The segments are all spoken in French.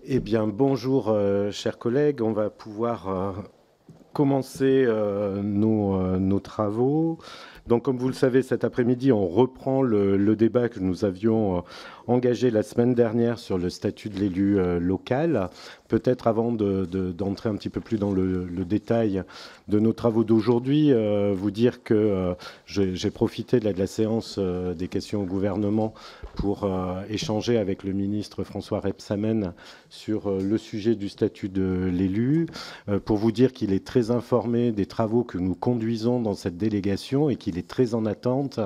Eh bien, bonjour, chers collègues. On va pouvoir commencer nos travaux. Donc, comme vous le savez, cet après-midi, on reprend le débat que nous avions engagé la semaine dernière sur le statut de l'élu local. Peut-être avant d'entrer un petit peu plus dans le détail de nos travaux d'aujourd'hui, vous dire que j'ai profité de la séance des questions au gouvernement pour échanger avec le ministre François Rebsamen sur le sujet du statut de l'élu, pour vous dire qu'il est très informé des travaux que nous conduisons dans cette délégation et qu'il est très en attente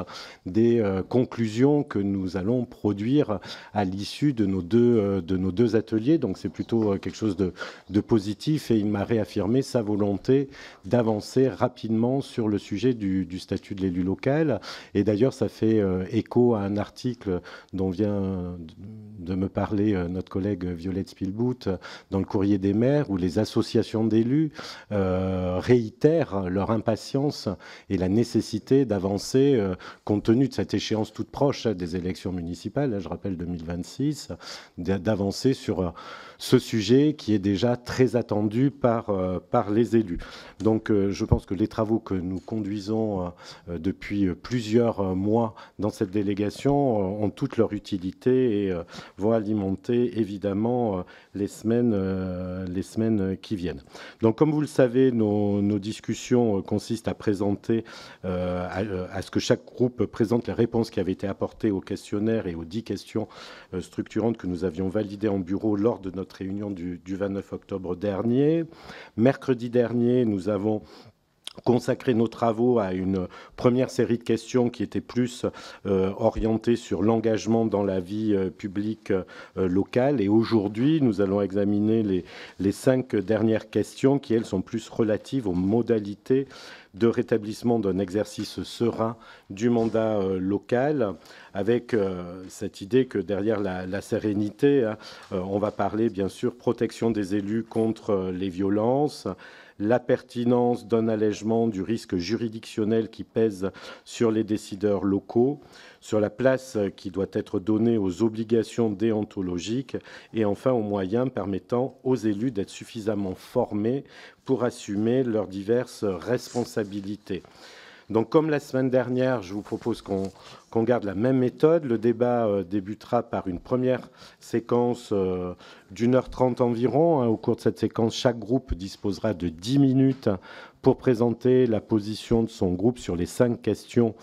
des conclusions que nous allons produire à l'issue de nos deux ateliers. Donc c'est plutôt quelque chose de positif, et il m'a réaffirmé sa volonté d'avancer rapidement sur le sujet du statut de l'élu local. Et d'ailleurs, ça fait écho à un article dont vient de me parler notre collègue Violette Spilbout dans le Courrier des maires, où les associations d'élus réitèrent leur impatience et la nécessité d'avancer compte tenu de cette échéance toute proche des élections municipales, je rappelle 2026, d'avancer sur ce sujet qui est déjà très attendu par les élus. Donc je pense que les travaux que nous conduisons depuis plusieurs mois dans cette délégation ont toute leur utilité et vont alimenter évidemment les semaines qui viennent. Donc comme vous le savez, nos discussions consistent à présenter, à ce que chaque groupe présente les réponses qui avaient été apportées au questionnaire et aux 10 questions structurantes que nous avions validées en bureau lors de notre réunion du 29 octobre dernier. Mercredi dernier, nous avons consacrer nos travaux à une première série de questions qui étaient plus orientées sur l'engagement dans la vie publique locale. Et aujourd'hui, nous allons examiner les 5 dernières questions qui, elles, sont plus relatives aux modalités de rétablissement d'un exercice serein du mandat local, avec cette idée que derrière la sérénité, on va parler bien sûr protection des élus contre les violences, la pertinence d'un allègement du risque juridictionnel qui pèse sur les décideurs locaux, sur la place qui doit être donnée aux obligations déontologiques et enfin aux moyens permettant aux élus d'être suffisamment formés pour assumer leurs diverses responsabilités. Donc, comme la semaine dernière, je vous propose qu'on garde la même méthode. Le débat débutera par une première séquence d'1h30 environ. Au cours de cette séquence, chaque groupe disposera de 10 minutes pour présenter la position de son groupe sur les 5 questions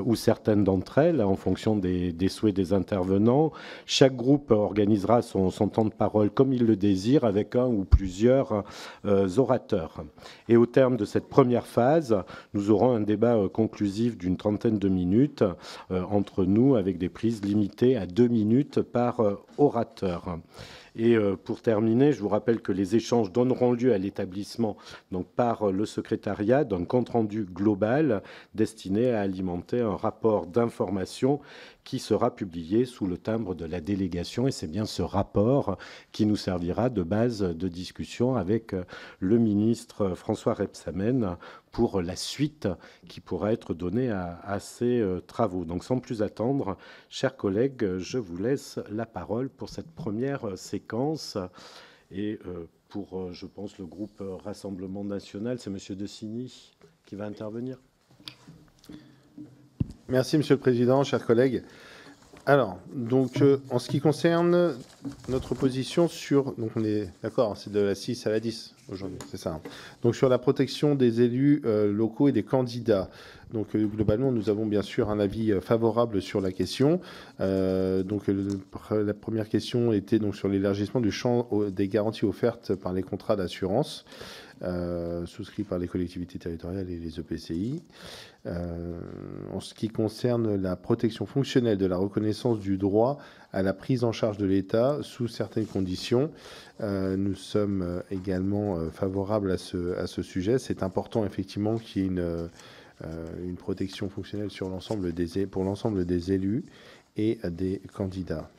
ou certaines d'entre elles, en fonction des souhaits des intervenants. Chaque groupe organisera son temps de parole comme il le désire, avec un ou plusieurs orateurs. Et au terme de cette première phase, nous aurons un débat conclusif d'une trentaine de minutes entre nous, avec des prises limitées à 2 minutes par orateur. Et pour terminer, je vous rappelle que les échanges donneront lieu à l'établissement, donc par le secrétariat, d'un compte-rendu global destiné à alimenter un rapport d'information qui sera publié sous le timbre de la délégation. Et c'est bien ce rapport qui nous servira de base de discussion avec le ministre François Rebsamen pour la suite qui pourra être donnée à ces travaux. Donc sans plus attendre, chers collègues, je vous laisse la parole pour cette première séquence. Et pour, je pense, le groupe Rassemblement National, c'est M. De Signy qui va intervenir. Merci, Monsieur le Président, chers collègues. Alors, donc, en ce qui concerne notre position sur... Donc, on est d'accord, c'est de la 6 à la 10 aujourd'hui, c'est ça. Donc, sur la protection des élus locaux et des candidats. Donc, globalement, nous avons bien sûr un avis favorable sur la question. Donc, la première question était donc sur l'élargissement du champ des garanties offertes par les contrats d'assurance souscrits par les collectivités territoriales et les EPCI. En ce qui concerne la protection fonctionnelle de la reconnaissance du droit à la prise en charge de l'État sous certaines conditions, nous sommes également favorables à ce sujet. C'est important effectivement qu'il y ait une protection fonctionnelle sur pour l'ensemble des élus et des candidats.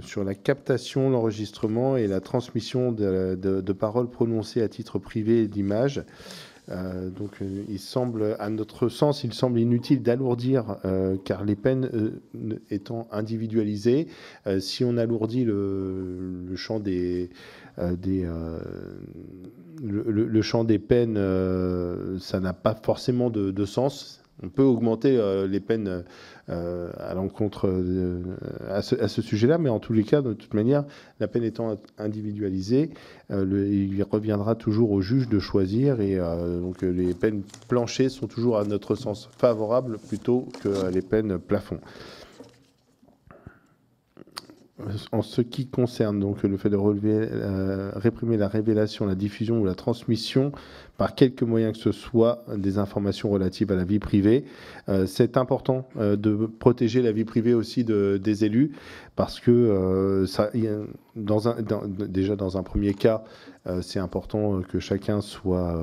Sur la captation, l'enregistrement et la transmission de paroles prononcées à titre privé et d'images, Il semble, à notre sens, il semble inutile d'alourdir, car les peines étant individualisées, si on alourdit le champ des peines, ça n'a pas forcément de sens. On peut augmenter les peines à l'encontre à ce sujet-là, mais en tous les cas, de toute manière, la peine étant individualisée, il reviendra toujours au juge de choisir, et donc les peines planchées sont toujours à notre sens favorables plutôt que les peines plafond. En ce qui concerne donc le fait de réprimer la révélation, la diffusion ou la transmission par quelque moyen que ce soit des informations relatives à la vie privée, c'est important de protéger la vie privée aussi des élus, parce que déjà dans un premier cas, c'est important que chacun soit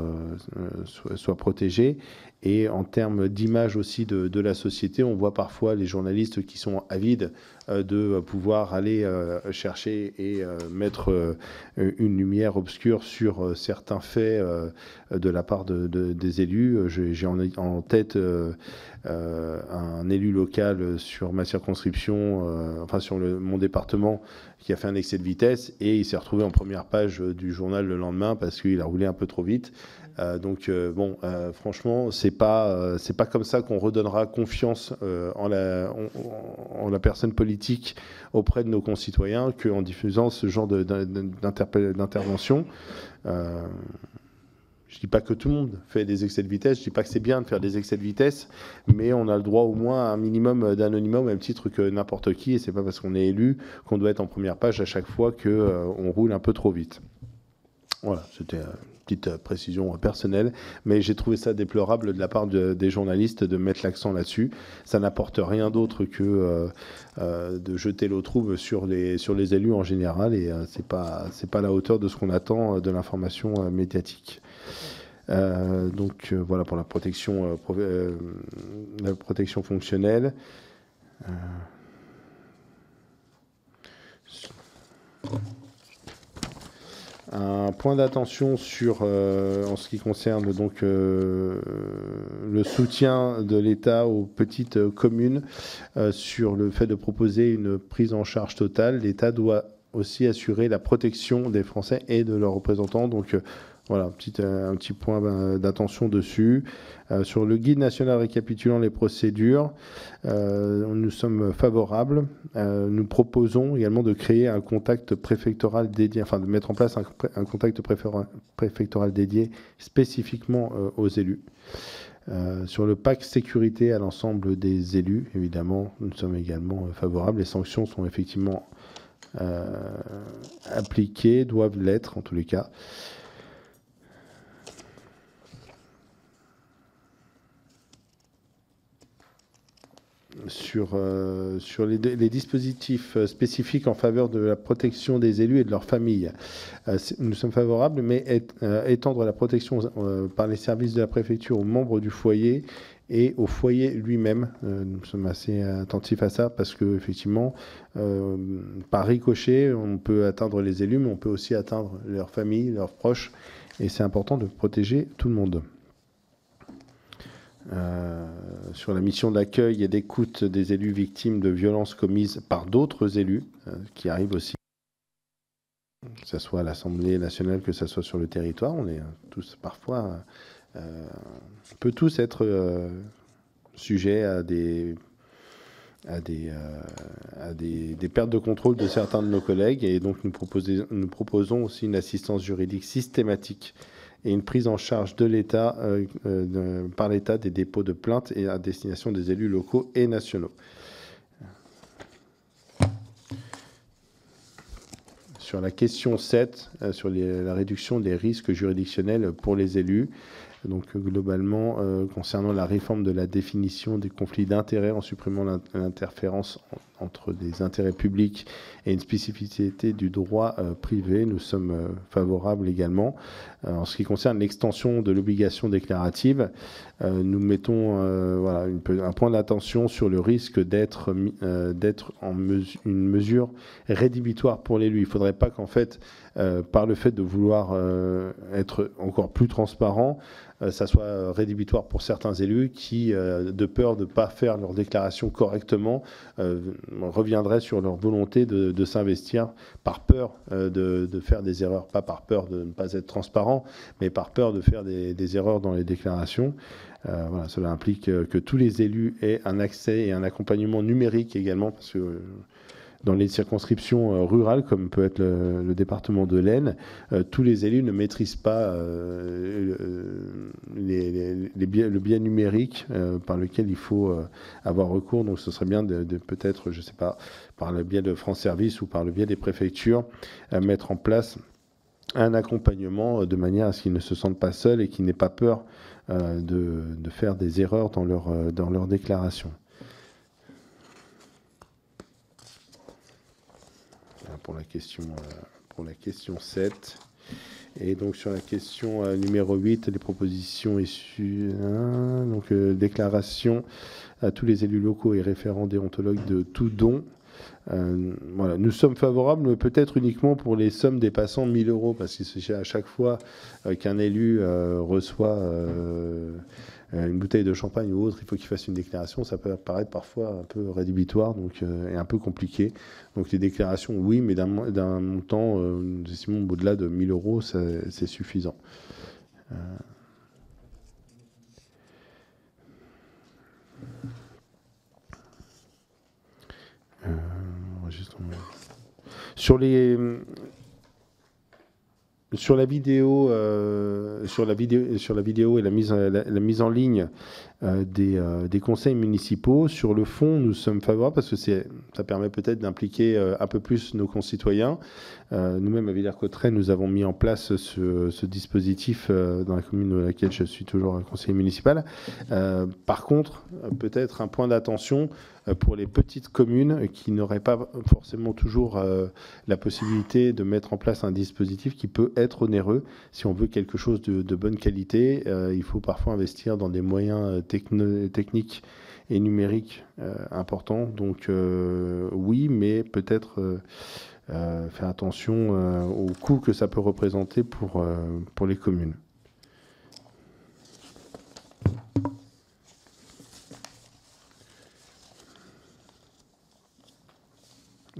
protégé. Et en termes d'image aussi de la société, on voit parfois les journalistes qui sont avides de pouvoir aller chercher et mettre une lumière obscure sur certains faits de la part des élus. J'ai en tête un élu local sur ma circonscription, sur mon département, qui a fait un excès de vitesse et il s'est retrouvé en première page du journal le lendemain parce qu'il a roulé un peu trop vite. Franchement, c'est pas comme ça qu'on redonnera confiance en la personne politique auprès de nos concitoyens, qu'en diffusant ce genre d'intervention. Je dis pas que tout le monde fait des excès de vitesse, je dis pas que c'est bien de faire des excès de vitesse, mais on a le droit au moins à un minimum d'anonymat, au même titre que n'importe qui, et c'est pas parce qu'on est élu qu'on doit être en première page à chaque fois qu'on roule un peu trop vite. Voilà, c'était une petite précision personnelle, mais j'ai trouvé ça déplorable de la part des journalistes de mettre l'accent là-dessus. Ça n'apporte rien d'autre que de jeter l'eau trouble sur les élus en général, et c'est pas à la hauteur de ce qu'on attend de l'information médiatique. Voilà pour la protection fonctionnelle. Un point d'attention en ce qui concerne donc le soutien de l'État aux petites communes, sur le fait de proposer une prise en charge totale. L'État doit aussi assurer la protection des Français et de leurs représentants. Donc voilà, un petit point d'attention dessus. Sur le guide national récapitulant les procédures, nous sommes favorables. Nous proposons également de créer un contact préfectoral dédié, de mettre en place un contact préfectoral dédié spécifiquement aux élus. Sur le pacte sécurité à l'ensemble des élus, évidemment, nous sommes également favorables. Les sanctions sont effectivement appliquées, doivent l'être en tous les cas. Sur les dispositifs spécifiques en faveur de la protection des élus et de leurs familles, nous sommes favorables, mais étendre la protection par les services de la préfecture aux membres du foyer et au foyer lui-même. Nous sommes assez attentifs à ça, parce que effectivement, par ricochet, on peut atteindre les élus, mais on peut aussi atteindre leurs familles, leurs proches, et c'est important de protéger tout le monde. Sur la mission d'accueil et d'écoute des élus victimes de violences commises par d'autres élus, qui arrivent aussi, que ce soit à l'Assemblée nationale, que ce soit sur le territoire. On est tous parfois, on peut tous être sujets à des pertes de contrôle de certains de nos collègues, et donc nous proposons aussi une assistance juridique systématique et une prise en charge de l'État, par l'État, des dépôts de plaintes et à destination des élus locaux et nationaux. Sur la question 7, sur la réduction des risques juridictionnels pour les élus, donc globalement, concernant la réforme de la définition des conflits d'intérêts en supprimant l'interférence entre des intérêts publics et une spécificité du droit privé. Nous sommes favorables également. En ce qui concerne l'extension de l'obligation déclarative, nous mettons voilà, un point d'attention sur le risque d'être une mesure rédhibitoire pour l'élu. Il ne faudrait pas qu'en fait, par le fait de vouloir être encore plus transparent, ça soit rédhibitoire pour certains élus qui, de peur de ne pas faire leur déclaration correctement, reviendraient sur leur volonté de s'investir par peur de faire des erreurs, pas par peur de ne pas être transparent, mais par peur de faire des erreurs dans les déclarations. Voilà, cela implique que tous les élus aient un accès et un accompagnement numérique également, parce que dans les circonscriptions rurales, comme peut être le département de l'Aisne, tous les élus ne maîtrisent pas le biais numérique par lequel il faut avoir recours. Donc ce serait bien de peut-être, je ne sais pas, par le biais de France Service ou par le biais des préfectures, mettre en place un accompagnement de manière à ce qu'ils ne se sentent pas seuls et qu'ils n'aient pas peur de faire des erreurs dans leur déclaration. Pour la question 7. Et donc sur la question numéro 8, les propositions issues, donc déclaration à tous les élus locaux et référents déontologues de tout don. Voilà, nous sommes favorables, mais peut-être uniquement pour les sommes dépassant 1 000 euros, parce que c'est à chaque fois qu'un élu reçoit une bouteille de champagne ou autre, il faut qu'il fasse une déclaration. Ça peut apparaître parfois un peu rédhibitoire et un peu compliqué. Donc les déclarations, oui, mais d'un montant, nous estimons au-delà de 1 000 euros, c'est suffisant. Sur la vidéo et la mise en ligne des conseils municipaux, sur le fond, nous sommes favorables parce que ça permet peut-être d'impliquer un peu plus nos concitoyens. Nous-mêmes, à Villers-Cotterêts, nous avons mis en place ce dispositif dans la commune dans laquelle je suis toujours un conseiller municipal. Par contre, peut-être un point d'attention pour les petites communes qui n'auraient pas forcément toujours la possibilité de mettre en place un dispositif qui peut être onéreux. Si on veut quelque chose de bonne qualité, il faut parfois investir dans des moyens techniques et numériques importants. Donc oui, mais peut-être faire attention au coût que ça peut représenter pour les communes.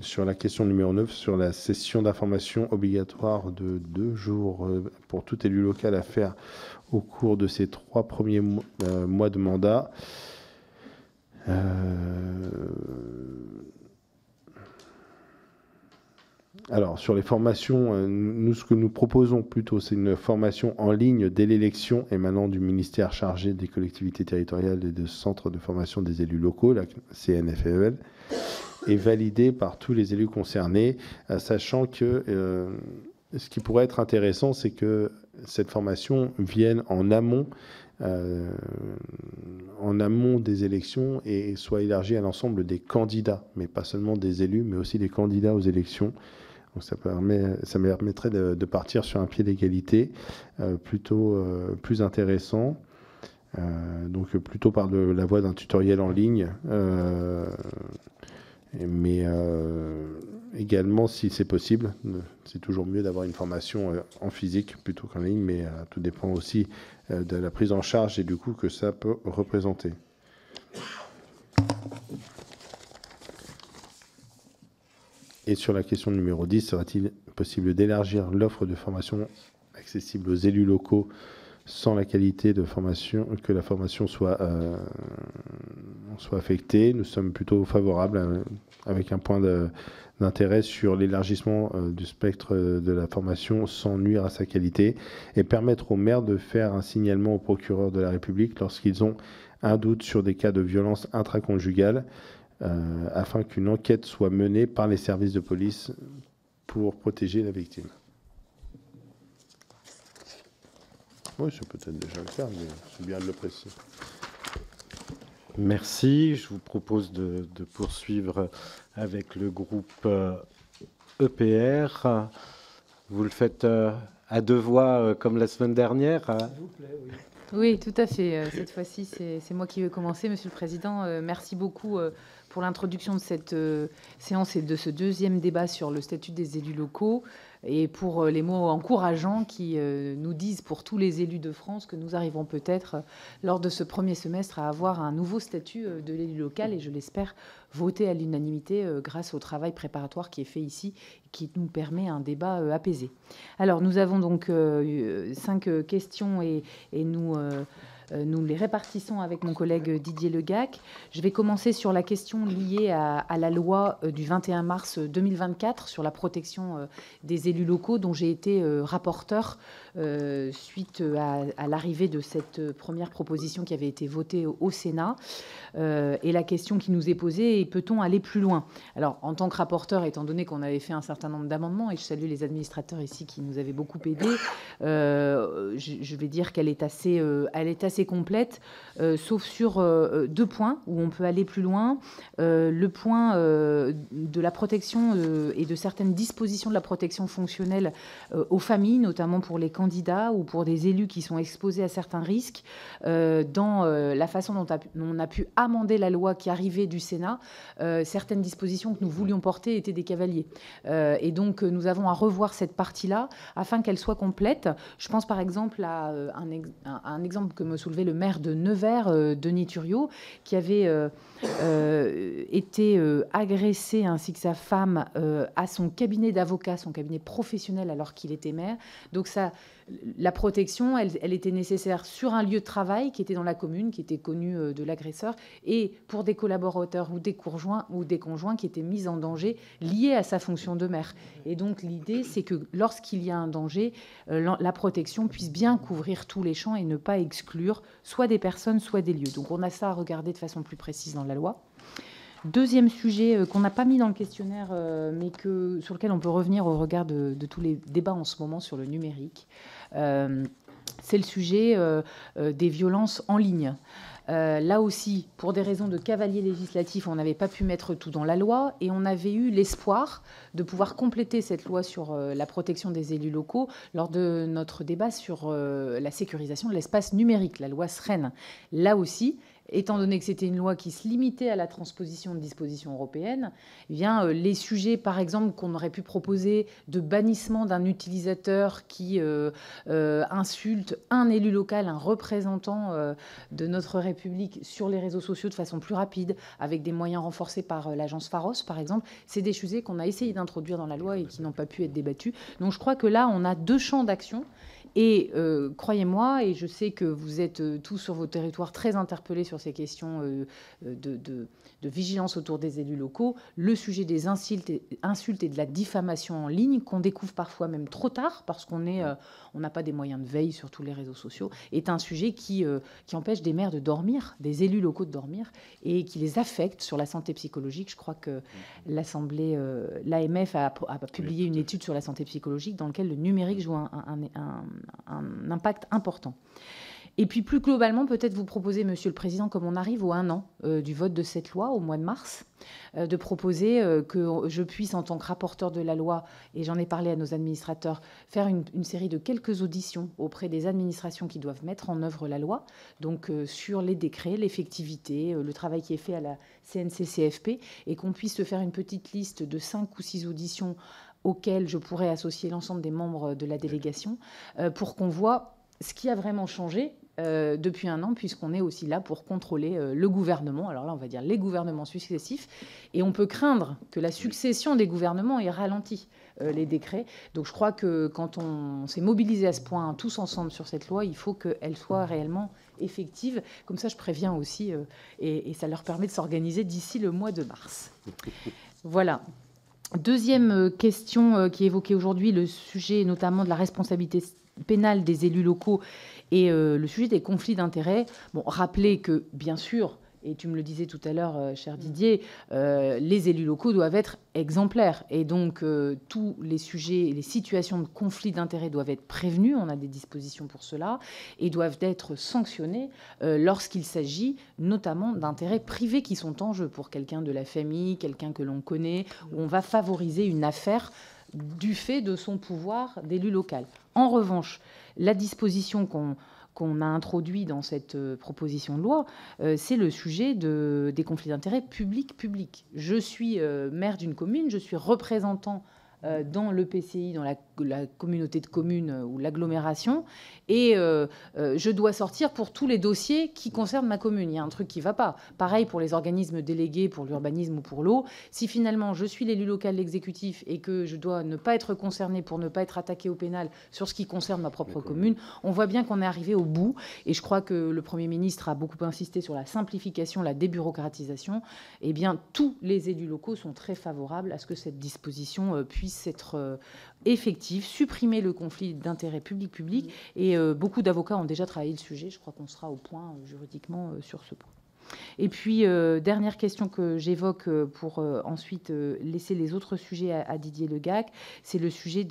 Sur la question numéro 9, sur la session d'information obligatoire de 2 jours pour tout élu local à faire au cours de ces 3 premiers mois de mandat. Alors, sur les formations, nous, ce que nous proposons plutôt, c'est une formation en ligne dès l'élection émanant du ministère chargé des collectivités territoriales et des centres de formation des élus locaux, la CNFEL, et validée par tous les élus concernés, sachant que ce qui pourrait être intéressant, c'est que cette formation vienne en amont des élections et soit élargie à l'ensemble des candidats, mais pas seulement des élus, mais aussi des candidats aux élections. Donc ça permettrait de partir sur un pied d'égalité plutôt plus intéressant. Donc plutôt par la voie d'un tutoriel en ligne, mais également, si c'est possible, c'est toujours mieux d'avoir une formation en physique plutôt qu'en ligne, mais tout dépend aussi de la prise en charge et du coût que ça peut représenter. Et sur la question numéro 10, sera-t-il possible d'élargir l'offre de formation accessible aux élus locaux sans la qualité de formation, que la formation soit affectée? Nous sommes plutôt favorables avec un point d'intérêt sur l'élargissement du spectre de la formation sans nuire à sa qualité et permettre aux maires de faire un signalement au procureur de la République lorsqu'ils ont un doute sur des cas de violence intraconjugale afin qu'une enquête soit menée par les services de police pour protéger la victime. Oui, c'est peut-être déjà le cas, mais c'est bien de le préciser. Merci. Je vous propose de poursuivre avec le groupe EPR. Vous le faites à deux voix comme la semaine dernière. S'il vous plaît, oui. Oui, tout à fait. Cette fois-ci, c'est moi qui vais commencer, Monsieur le Président. Merci beaucoup pour l'introduction de cette séance et de ce deuxième débat sur le statut des élus locaux et pour les mots encourageants qui nous disent pour tous les élus de France que nous arrivons peut-être lors de ce premier semestre à avoir un nouveau statut de l'élu local et je l'espère voter à l'unanimité grâce au travail préparatoire qui est fait ici et qui nous permet un débat apaisé. Alors nous avons donc 5 questions et nous les répartissons avec mon collègue Didier Legac. Je vais commencer sur la question liée à la loi du 21 mars 2024 sur la protection des élus locaux, dont j'ai été rapporteur suite à l'arrivée de cette première proposition qui avait été votée au Sénat. Et la question qui nous est posée est: peut-on aller plus loin? Alors, en tant que rapporteur, étant donné qu'on avait fait un certain nombre d'amendements, et je salue les administrateurs ici qui nous avaient beaucoup aidés, je vais dire qu'elle est assez complète, sauf sur 2 points où on peut aller plus loin. Le point de la protection et de certaines dispositions de la protection fonctionnelle aux familles, notamment pour les candidats ou pour des élus qui sont exposés à certains risques, dans la façon dont on a pu amender la loi qui arrivait du Sénat. Certaines dispositions que nous voulions porter étaient des cavaliers. Et donc, nous avons à revoir cette partie-là afin qu'elle soit complète. Je pense par exemple à un exemple que me soulevait le maire de Nevers, Denis Thuriot, qui avait été agressé ainsi que sa femme à son cabinet d'avocat, son cabinet professionnel alors qu'il était maire. Donc ça, la protection, elle était nécessaire sur un lieu de travail qui était dans la commune, qui était connu de l'agresseur, et pour des collaborateurs ou des conjoints qui étaient mis en danger liés à sa fonction de maire. Et donc l'idée, c'est que lorsqu'il y a un danger, la protection puisse bien couvrir tous les champs et ne pas exclure soit des personnes, soit des lieux. Donc on a ça à regarder de façon plus précise dans la loi. Deuxième sujet qu'on n'a pas mis dans le questionnaire, mais sur lequel on peut revenir au regard de tous les débats en ce moment sur le numérique, c'est le sujet des violences en ligne. Là aussi, pour des raisons de cavalier législatif, on n'avait pas pu mettre tout dans la loi et on avait eu l'espoir de pouvoir compléter cette loi sur la protection des élus locaux lors de notre débat sur la sécurisation de l'espace numérique, la loi SREN. Là aussi, étant donné que c'était une loi qui se limitait à la transposition de dispositions européennes, eh bien, les sujets, par exemple, qu'on aurait pu proposer de bannissement d'un utilisateur qui insulte un élu local, un représentant de notre République sur les réseaux sociaux de façon plus rapide, avec des moyens renforcés par l'agence Pharos, par exemple, c'est des sujets qu'on a essayé d'introduire dans la loi et qui n'ont pas pu être débattus. Donc je crois que là, on a 2 champs d'action. Et croyez-moi, et je sais que vous êtes tous sur vos territoires très interpellés sur ces questions de vigilance autour des élus locaux, le sujet des insultes et de la diffamation en ligne, qu'on découvre parfois même trop tard, parce qu'on n'a pas des moyens de veille sur tous les réseaux sociaux, est un sujet qui empêche des maires de dormir, des élus locaux de dormir, et qui les affecte sur la santé psychologique. Je crois que l'AMF a publié une étude sur la santé psychologique dans laquelle le numérique joue un impact important. Et puis plus globalement, peut-être vous proposer, Monsieur le Président, comme on arrive au 1 an du vote de cette loi, au mois de mars, de proposer que je puisse, en tant que rapporteur de la loi, et j'en ai parlé à nos administrateurs, faire une série de quelques auditions auprès des administrations qui doivent mettre en œuvre la loi, donc sur les décrets, l'effectivité, le travail qui est fait à la CNCCFP, et qu'on puisse se faire une petite liste de 5 ou 6 auditions auxquelles je pourrais associer l'ensemble des membres de la délégation, pour qu'on voit ce qui a vraiment changé depuis 1 an, puisqu'on est aussi là pour contrôler le gouvernement. Alors là, on va dire les gouvernements successifs. Et on peut craindre que la succession des gouvernements ait ralenti les décrets. Donc je crois que quand on s'est mobilisé à ce point, tous ensemble, sur cette loi, il faut qu'elle soit réellement effective. Comme ça, je préviens aussi, et ça leur permet de s'organiser d'ici le mois de mars. Voilà. Deuxième question qui est évoquée aujourd'hui, le sujet notamment de la responsabilité pénale des élus locaux et le sujet des conflits d'intérêts. Bon, rappelez que, bien sûr, et tu me le disais tout à l'heure, cher Didier, les élus locaux doivent être exemplaires. Et donc, tous les sujets et les situations de conflit d'intérêts doivent être prévenus. On a des dispositions pour cela. Et doivent être sanctionnés lorsqu'il s'agit notamment d'intérêts privés qui sont en jeu pour quelqu'un de la famille, quelqu'un que l'on connaît, où on va favoriser une affaire du fait de son pouvoir d'élu local. En revanche, la disposition qu'on a introduit dans cette proposition de loi, c'est le sujet des conflits d'intérêts public-public. Je suis maire d'une commune, je suis représentant dans l'EPCI, dans la communauté de communes ou l'agglomération, et je dois sortir pour tous les dossiers qui concernent ma commune. Il y a un truc qui ne va pas. Pareil pour les organismes délégués, pour l'urbanisme ou pour l'eau. Si finalement je suis l'élu local, l'exécutif, et que je dois ne pas être concerné pour ne pas être attaqué au pénal sur ce qui concerne ma propre commune, on voit bien qu'on est arrivé au bout. Et je crois que le Premier ministre a beaucoup insisté sur la simplification, la débureaucratisation. Eh bien, tous les élus locaux sont très favorables à ce que cette disposition puisse être effective, supprimer le conflit d'intérêts public-public. Et beaucoup d'avocats ont déjà travaillé le sujet. Je crois qu'on sera au point juridiquement sur ce point. Et puis, dernière question que j'évoque pour ensuite laisser les autres sujets à Didier Le Gac, c'est le sujet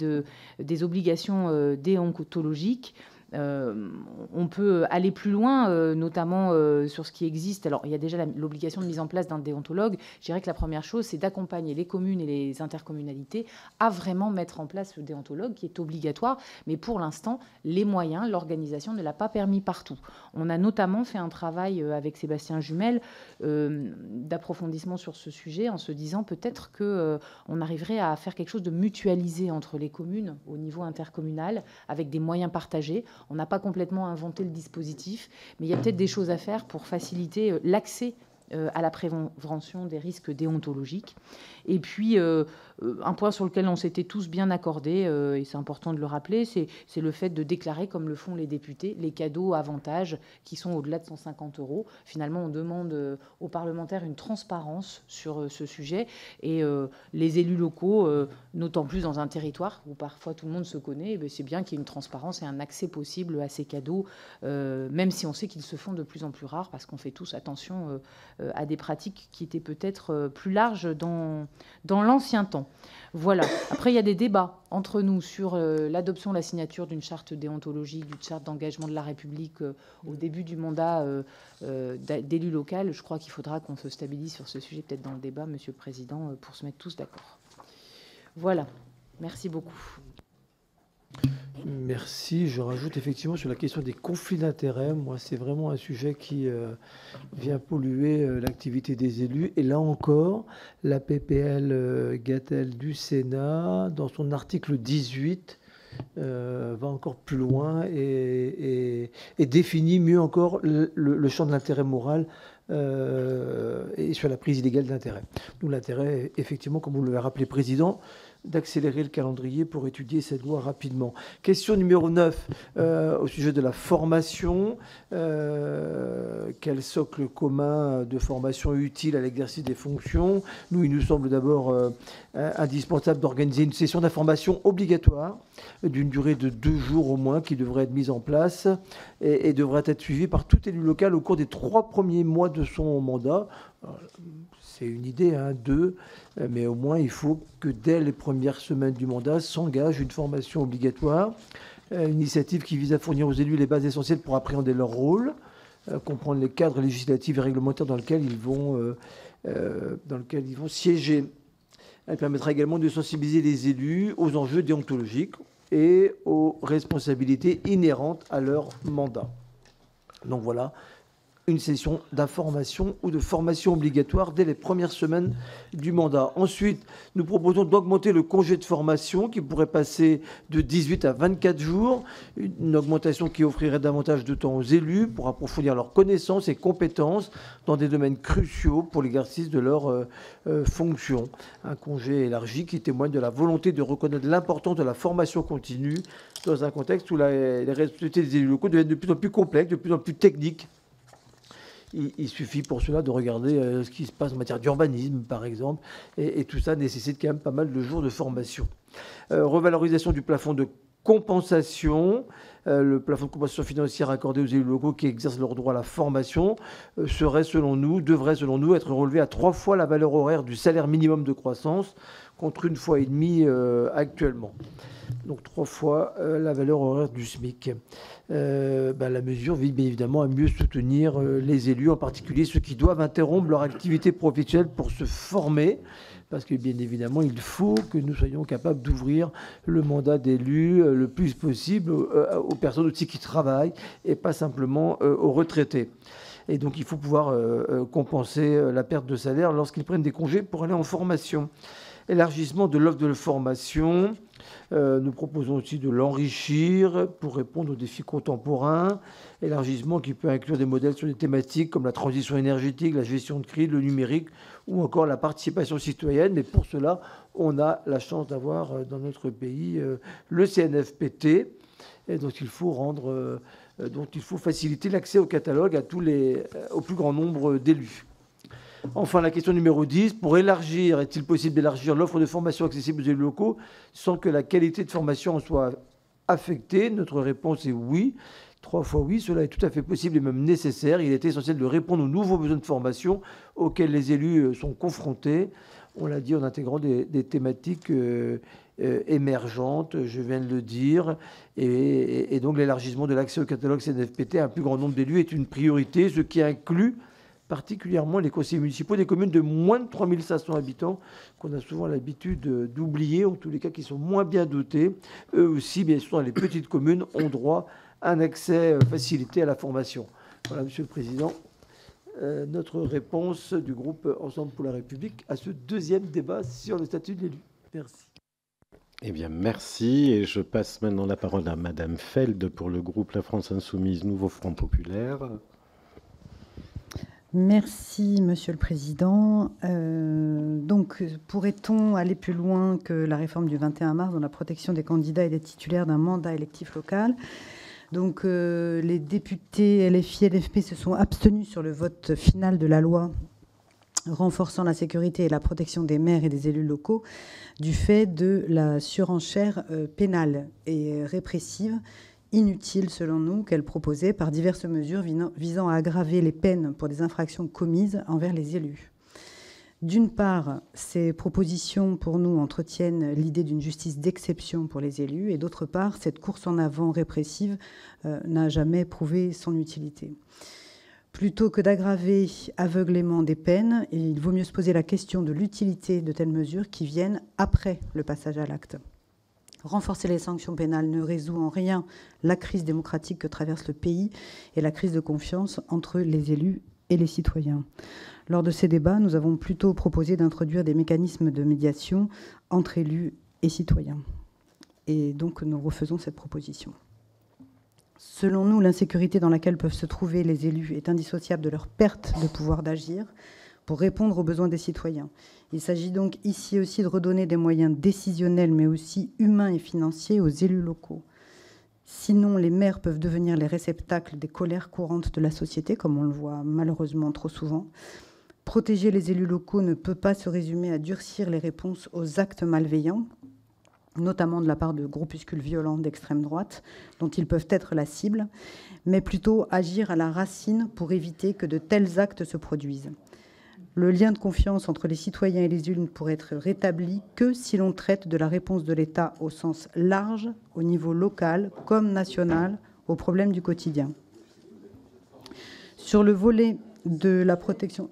des obligations déontologiques. On peut aller plus loin, notamment sur ce qui existe. Alors, il y a déjà l'obligation de mise en place d'un déontologue. Je dirais que la première chose, c'est d'accompagner les communes et les intercommunalités à vraiment mettre en place le déontologue, qui est obligatoire. Mais pour l'instant, les moyens, l'organisation ne l'a pas permis partout. On a notamment fait un travail avec Sébastien Jumel d'approfondissement sur ce sujet, en se disant peut-être qu'on arriverait à faire quelque chose de mutualisé entre les communes au niveau intercommunal, avec des moyens partagés. On n'a pas complètement inventé le dispositif, mais il y a peut-être des choses à faire pour faciliter l'accès à la prévention des risques déontologiques. Et puis, un point sur lequel on s'était tous bien accordés, et c'est important de le rappeler, c'est le fait de déclarer, comme le font les députés, les cadeaux avantages qui sont au-delà de 150 €. Finalement, on demande aux parlementaires une transparence sur ce sujet. Et les élus locaux, d'autant plus dans un territoire où parfois tout le monde se connaît, c'est bien qu'il y ait une transparence et un accès possible à ces cadeaux, même si on sait qu'ils se font de plus en plus rares, parce qu'on fait tous attention à des pratiques qui étaient peut-être plus larges dans l'ancien temps. Voilà. Après, il y a des débats entre nous sur l'adoption, la signature d'une charte déontologique, d'une charte d'engagement de la République au début du mandat d'élu local. Je crois qu'il faudra qu'on se stabilise sur ce sujet, peut-être dans le débat, Monsieur le Président, pour se mettre tous d'accord. Voilà. Merci beaucoup. Merci. Je rajoute effectivement sur la question des conflits d'intérêts. Moi, c'est vraiment un sujet qui vient polluer l'activité des élus. Et là encore, la PPL Gatel du Sénat, dans son article 18, va encore plus loin et définit mieux encore le champ de l'intérêt moral et sur la prise illégale d'intérêt. Nous, l'intérêt, effectivement, comme vous l'avez rappelé, Président, d'accélérer le calendrier pour étudier cette loi rapidement. Question numéro 9, au sujet de la formation. Quel socle commun de formation utile à l'exercice des fonctions? Nous, il nous semble d'abord indispensable d'organiser une session d'information obligatoire d'une durée de 2 jours au moins, qui devrait être mise en place et devrait être suivie par tout élu local au cours des 3 premiers mois de son mandat. C'est une idée, 2, mais au moins il faut que dès les premières semaines du mandat s'engage une formation obligatoire, une initiative qui vise à fournir aux élus les bases essentielles pour appréhender leur rôle, comprendre les cadres législatifs et réglementaires dans lesquels ils vont siéger. Elle permettra également de sensibiliser les élus aux enjeux déontologiques et aux responsabilités inhérentes à leur mandat. Donc voilà, une session d'information ou de formation obligatoire dès les premières semaines du mandat. Ensuite, nous proposons d'augmenter le congé de formation qui pourrait passer de 18 à 24 jours, une augmentation qui offrirait davantage de temps aux élus pour approfondir leurs connaissances et compétences dans des domaines cruciaux pour l'exercice de leurs fonctions. Un congé élargi qui témoigne de la volonté de reconnaître l'importance de la formation continue dans un contexte où les responsabilités des élus locaux deviennent de plus en plus complexes, de plus en plus techniques. Il suffit pour cela de regarder ce qui se passe en matière d'urbanisme, par exemple, et tout ça nécessite quand même pas mal de jours de formation. Revalorisation du plafond de compensation. Le plafond de compensation financière accordé aux élus locaux qui exercent leur droit à la formation devrait selon nous, être relevé à 3 fois la valeur horaire du salaire minimum de croissance, contre 1,5 fois actuellement. Donc 3 fois la valeur horaire du SMIC. La mesure vise bien évidemment à mieux soutenir les élus, en particulier ceux qui doivent interrompre leur activité professionnelle pour se former, parce que bien évidemment, il faut que nous soyons capables d'ouvrir le mandat d'élu le plus possible aux personnes aussi qui travaillent et pas simplement aux retraités. Et donc il faut pouvoir compenser la perte de salaire lorsqu'ils prennent des congés pour aller en formation. Élargissement de l'offre de formation. Nous proposons aussi de l'enrichir pour répondre aux défis contemporains. Élargissement qui peut inclure des modèles sur des thématiques comme la transition énergétique, la gestion de crise, le numérique ou encore la participation citoyenne. Mais pour cela, on a la chance d'avoir dans notre pays le CNFPT, et dont il faut faciliter l'accès au catalogue au plus grand nombre d'élus. Enfin, la question numéro 10, pour élargir, est-il possible d'élargir l'offre de formation accessible aux élus locaux sans que la qualité de formation en soit affectée? Notre réponse est oui. 3 fois oui, cela est tout à fait possible et même nécessaire. Il est essentiel de répondre aux nouveaux besoins de formation auxquels les élus sont confrontés. On l'a dit en intégrant des thématiques émergentes, je viens de le dire. Et donc l'élargissement de l'accès au catalogue CNFPT à un plus grand nombre d'élus est une priorité, ce qui inclut particulièrement les conseillers municipaux des communes de moins de 3500 habitants, qu'on a souvent l'habitude d'oublier, en tous les cas qui sont moins bien dotés. Eux aussi, bien sûr, dans les petites communes, ont droit à un accès facilité à la formation. Voilà, Monsieur le Président, notre réponse du groupe Ensemble pour la République à ce deuxième débat sur le statut de l'élu. Merci. Eh bien, merci. Et je passe maintenant la parole à Madame Feld pour le groupe La France Insoumise Nouveau Front Populaire. Merci, Monsieur le Président. Donc, pourrait-on aller plus loin que la réforme du 21 mars dans la protection des candidats et des titulaires d'un mandat électif local? Donc, les députés LFI et LFP se sont abstenus sur le vote final de la loi renforçant la sécurité et la protection des maires et des élus locaux du fait de la surenchère pénale et répressive inutile, selon nous, qu'elle proposait par diverses mesures visant à aggraver les peines pour des infractions commises envers les élus. D'une part, ces propositions, pour nous, entretiennent l'idée d'une justice d'exception pour les élus, et d'autre part, cette course en avant répressive n'a jamais prouvé son utilité. Plutôt que d'aggraver aveuglément des peines, il vaut mieux se poser la question de l'utilité de telles mesures qui viennent après le passage à l'acte. Renforcer les sanctions pénales ne résout en rien la crise démocratique que traverse le pays et la crise de confiance entre les élus et les citoyens. Lors de ces débats, nous avons plutôt proposé d'introduire des mécanismes de médiation entre élus et citoyens. Et donc, nous refaisons cette proposition. Selon nous, l'insécurité dans laquelle peuvent se trouver les élus est indissociable de leur perte de pouvoir d'agir pour répondre aux besoins des citoyens. Il s'agit donc ici aussi de redonner des moyens décisionnels, mais aussi humains et financiers aux élus locaux. Sinon, les maires peuvent devenir les réceptacles des colères courantes de la société, comme on le voit malheureusement trop souvent. Protéger les élus locaux ne peut pas se résumer à durcir les réponses aux actes malveillants, notamment de la part de groupuscules violents d'extrême droite, dont ils peuvent être la cible, mais plutôt agir à la racine pour éviter que de tels actes se produisent. Le lien de confiance entre les citoyens et les élus ne pourrait être rétabli que si l'on traite de la réponse de l'État au sens large, au niveau local comme national, aux problèmes du quotidien. Sur le volet de la protection...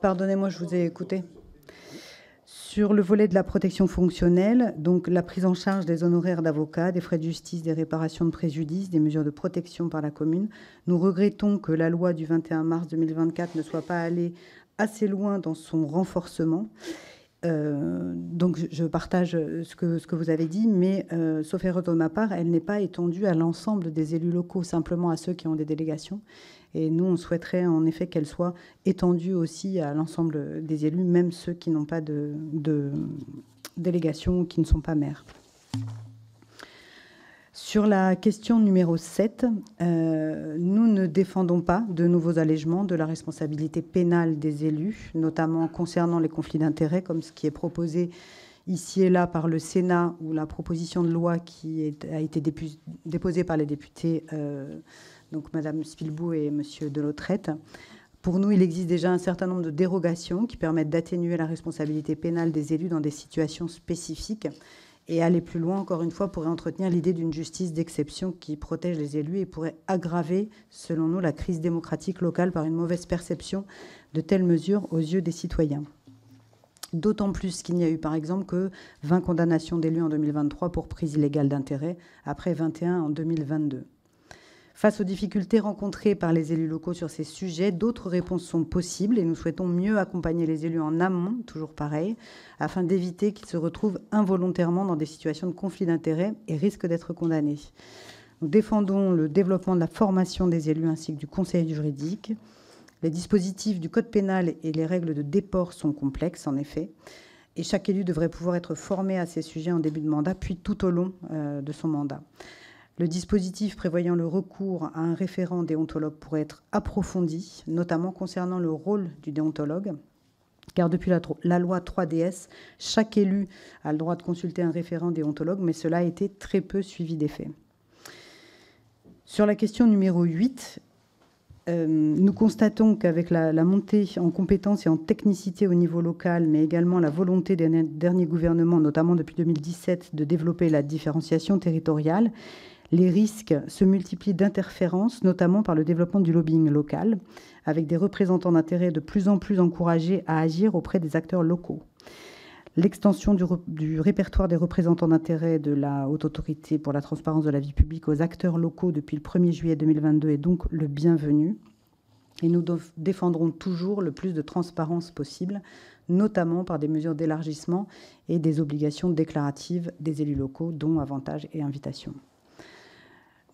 Pardonnez-moi, je vous ai écouté. Sur le volet de la protection fonctionnelle, donc la prise en charge des honoraires d'avocats, des frais de justice, des réparations de préjudice, des mesures de protection par la commune, nous regrettons que la loi du 21 mars 2024 ne soit pas allée assez loin dans son renforcement. Donc je partage ce que vous avez dit, mais sauf erreur de ma part, elle n'est pas étendue à l'ensemble des élus locaux, simplement à ceux qui ont des délégations. Et nous, on souhaiterait en effet qu'elle soit étendue aussi à l'ensemble des élus, même ceux qui n'ont pas de délégation ou qui ne sont pas maires. Sur la question numéro 7, nous ne défendons pas de nouveaux allègements de la responsabilité pénale des élus, notamment concernant les conflits d'intérêts, comme ce qui est proposé ici et là par le Sénat, ou la proposition de loi qui a été déposée par les députés, donc Mme Spilbou et M. Delautrette. Pour nous, il existe déjà un certain nombre de dérogations qui permettent d'atténuer la responsabilité pénale des élus dans des situations spécifiques. Et aller plus loin, encore une fois, pourrait entretenir l'idée d'une justice d'exception qui protège les élus et pourrait aggraver, selon nous, la crise démocratique locale par une mauvaise perception de telles mesures aux yeux des citoyens. D'autant plus qu'il n'y a eu, par exemple, que 20 condamnations d'élus en 2023 pour prise illégale d'intérêt, après 21 en 2022. Face aux difficultés rencontrées par les élus locaux sur ces sujets, d'autres réponses sont possibles et nous souhaitons mieux accompagner les élus en amont, toujours pareil, afin d'éviter qu'ils se retrouvent involontairement dans des situations de conflit d'intérêts et risquent d'être condamnés. Nous défendons le développement de la formation des élus ainsi que du conseil juridique. Les dispositifs du code pénal et les règles de déport sont complexes, en effet, et chaque élu devrait pouvoir être formé à ces sujets en début de mandat, puis tout au long de son mandat. Le dispositif prévoyant le recours à un référent déontologue pourrait être approfondi, notamment concernant le rôle du déontologue, car depuis la loi 3DS, chaque élu a le droit de consulter un référent déontologue, mais cela a été très peu suivi d'effet. Sur la question numéro 8, nous constatons qu'avec la montée en compétences et en technicité au niveau local, mais également la volonté des derniers gouvernements, notamment depuis 2017, de développer la différenciation territoriale, les risques se multiplient d'interférences, notamment par le développement du lobbying local, avec des représentants d'intérêt de plus en plus encouragés à agir auprès des acteurs locaux. L'extension du répertoire des représentants d'intérêt de la Haute Autorité pour la transparence de la vie publique aux acteurs locaux depuis le 1er juillet 2022 est donc le bienvenu. Et nous défendrons toujours le plus de transparence possible, notamment par des mesures d'élargissement et des obligations déclaratives des élus locaux, dont avantages et invitations.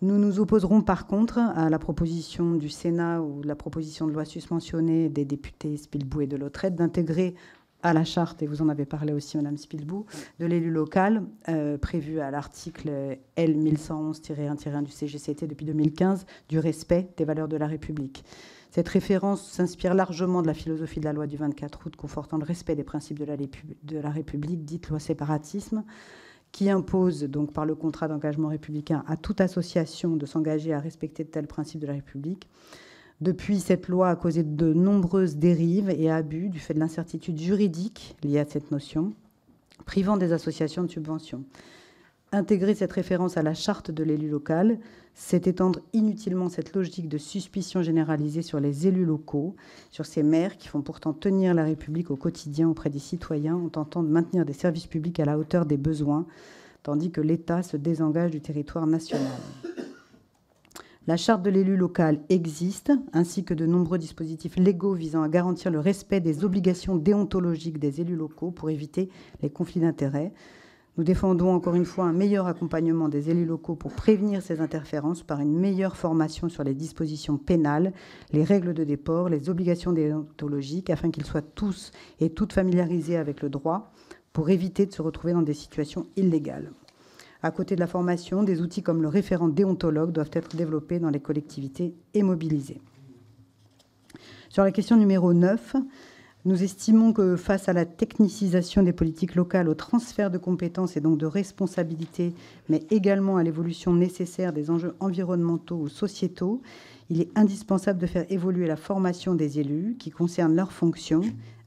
Nous nous opposerons par contre à la proposition du Sénat ou la proposition de loi susmentionnée des députés Spilbou et Delautrette d'intégrer à la charte, et vous en avez parlé aussi, Madame Spilbou, de l'élu local, prévu à l'article L 1111-1-1 du CGCT depuis 2015, du respect des valeurs de la République. Cette référence s'inspire largement de la philosophie de la loi du 24 août confortant le respect des principes de la République, dite loi séparatisme, qui impose donc par le contrat d'engagement républicain à toute association de s'engager à respecter de tels principes de la République. Depuis, cette loi a causé de nombreuses dérives et abus du fait de l'incertitude juridique liée à cette notion, privant des associations de subventions. Intégrer cette référence à la charte de l'élu local, c'est étendre inutilement cette logique de suspicion généralisée sur les élus locaux, sur ces maires qui font pourtant tenir la République au quotidien auprès des citoyens en tentant de maintenir des services publics à la hauteur des besoins, tandis que l'État se désengage du territoire national. La charte de l'élu local existe, ainsi que de nombreux dispositifs légaux visant à garantir le respect des obligations déontologiques des élus locaux pour éviter les conflits d'intérêts. Nous défendons encore une fois un meilleur accompagnement des élus locaux pour prévenir ces interférences par une meilleure formation sur les dispositions pénales, les règles de déport, les obligations déontologiques, afin qu'ils soient tous et toutes familiarisés avec le droit pour éviter de se retrouver dans des situations illégales. À côté de la formation, des outils comme le référent déontologue doivent être développés dans les collectivités et mobilisés. Sur la question numéro 9, nous estimons que face à la technicisation des politiques locales, au transfert de compétences et donc de responsabilités, mais également à l'évolution nécessaire des enjeux environnementaux ou sociétaux, il est indispensable de faire évoluer la formation des élus qui concerne leurs fonctions,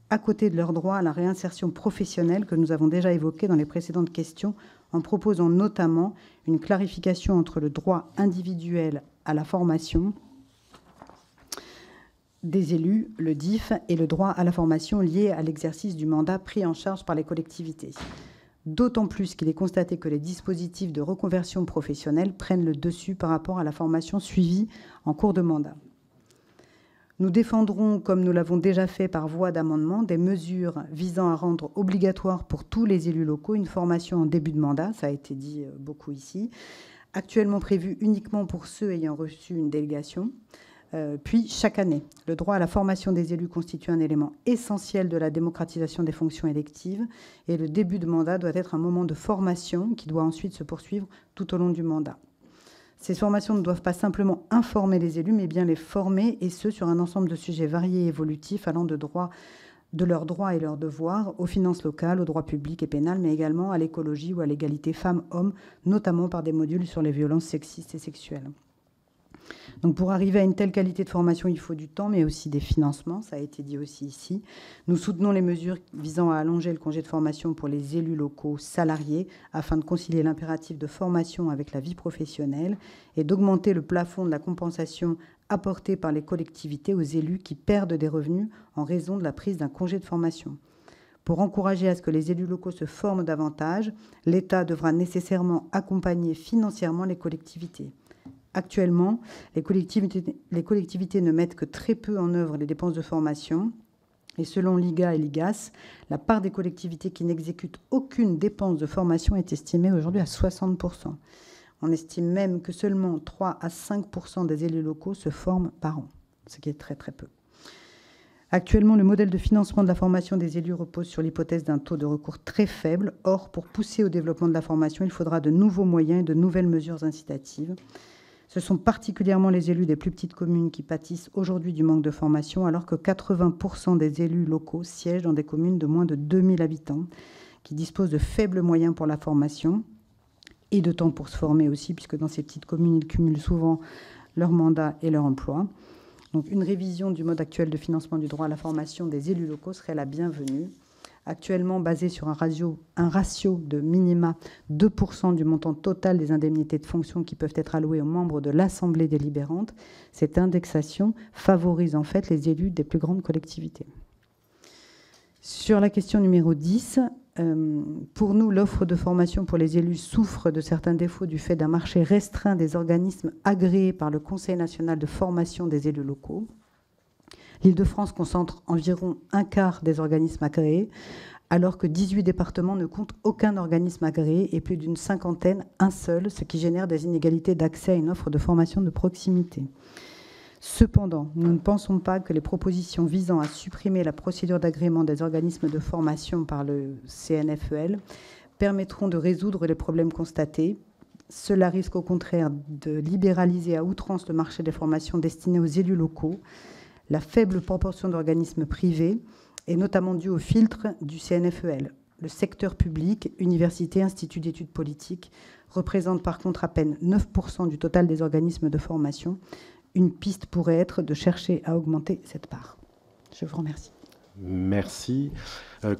à côté de leur droit à la réinsertion professionnelle que nous avons déjà évoqué dans les précédentes questions, en proposant notamment une clarification entre le droit individuel à la formation des élus, le DIF, et le droit à la formation lié à l'exercice du mandat pris en charge par les collectivités. D'autant plus qu'il est constaté que les dispositifs de reconversion professionnelle prennent le dessus par rapport à la formation suivie en cours de mandat. Nous défendrons, comme nous l'avons déjà fait par voie d'amendement, des mesures visant à rendre obligatoire pour tous les élus locaux une formation en début de mandat, ça a été dit beaucoup ici, actuellement prévue uniquement pour ceux ayant reçu une délégation. Puis, chaque année, le droit à la formation des élus constitue un élément essentiel de la démocratisation des fonctions électives et le début de mandat doit être un moment de formation qui doit ensuite se poursuivre tout au long du mandat. Ces formations ne doivent pas simplement informer les élus, mais bien les former, et ce, sur un ensemble de sujets variés et évolutifs, allant de droit de leurs droits et leurs devoirs aux finances locales, au droit public et pénal, mais également à l'écologie ou à l'égalité femmes-hommes, notamment par des modules sur les violences sexistes et sexuelles. Donc pour arriver à une telle qualité de formation, il faut du temps, mais aussi des financements, ça a été dit aussi ici. Nous soutenons les mesures visant à allonger le congé de formation pour les élus locaux salariés, afin de concilier l'impératif de formation avec la vie professionnelle et d'augmenter le plafond de la compensation apportée par les collectivités aux élus qui perdent des revenus en raison de la prise d'un congé de formation. Pour encourager à ce que les élus locaux se forment davantage, l'État devra nécessairement accompagner financièrement les collectivités. Actuellement, les collectivités ne mettent que très peu en œuvre les dépenses de formation. Et selon l'IGA et l'IGAS, la part des collectivités qui n'exécutent aucune dépense de formation est estimée aujourd'hui à 60%. On estime même que seulement 3 à 5% des élus locaux se forment par an, ce qui est très très peu. Actuellement, le modèle de financement de la formation des élus repose sur l'hypothèse d'un taux de recours très faible. Or, pour pousser au développement de la formation, il faudra de nouveaux moyens et de nouvelles mesures incitatives. Ce sont particulièrement les élus des plus petites communes qui pâtissent aujourd'hui du manque de formation, alors que 80% des élus locaux siègent dans des communes de moins de 2000 habitants, qui disposent de faibles moyens pour la formation et de temps pour se former aussi, puisque dans ces petites communes, ils cumulent souvent leur mandat et leur emploi. Donc une révision du mode actuel de financement du droit à la formation des élus locaux serait la bienvenue. Actuellement basé sur un ratio de minima 2% du montant total des indemnités de fonction qui peuvent être allouées aux membres de l'Assemblée délibérante, cette indexation favorise en fait les élus des plus grandes collectivités. Sur la question numéro 10, pour nous, l'offre de formation pour les élus souffre de certains défauts du fait d'un marché restreint des organismes agréés par le Conseil national de formation des élus locaux. L'Île-de-France concentre environ un quart des organismes agréés, alors que 18 départements ne comptent aucun organisme agréé et plus d'une cinquantaine, un seul, ce qui génère des inégalités d'accès à une offre de formation de proximité. Cependant, nous ne pensons pas que les propositions visant à supprimer la procédure d'agrément des organismes de formation par le CNFEL permettront de résoudre les problèmes constatés. Cela risque au contraire de libéraliser à outrance le marché des formations destinées aux élus locaux. La faible proportion d'organismes privés est notamment due au filtre du CNFEL. Le secteur public, universités, instituts d'études politiques, représente par contre à peine 9% du total des organismes de formation. Une piste pourrait être de chercher à augmenter cette part. Je vous remercie. Merci.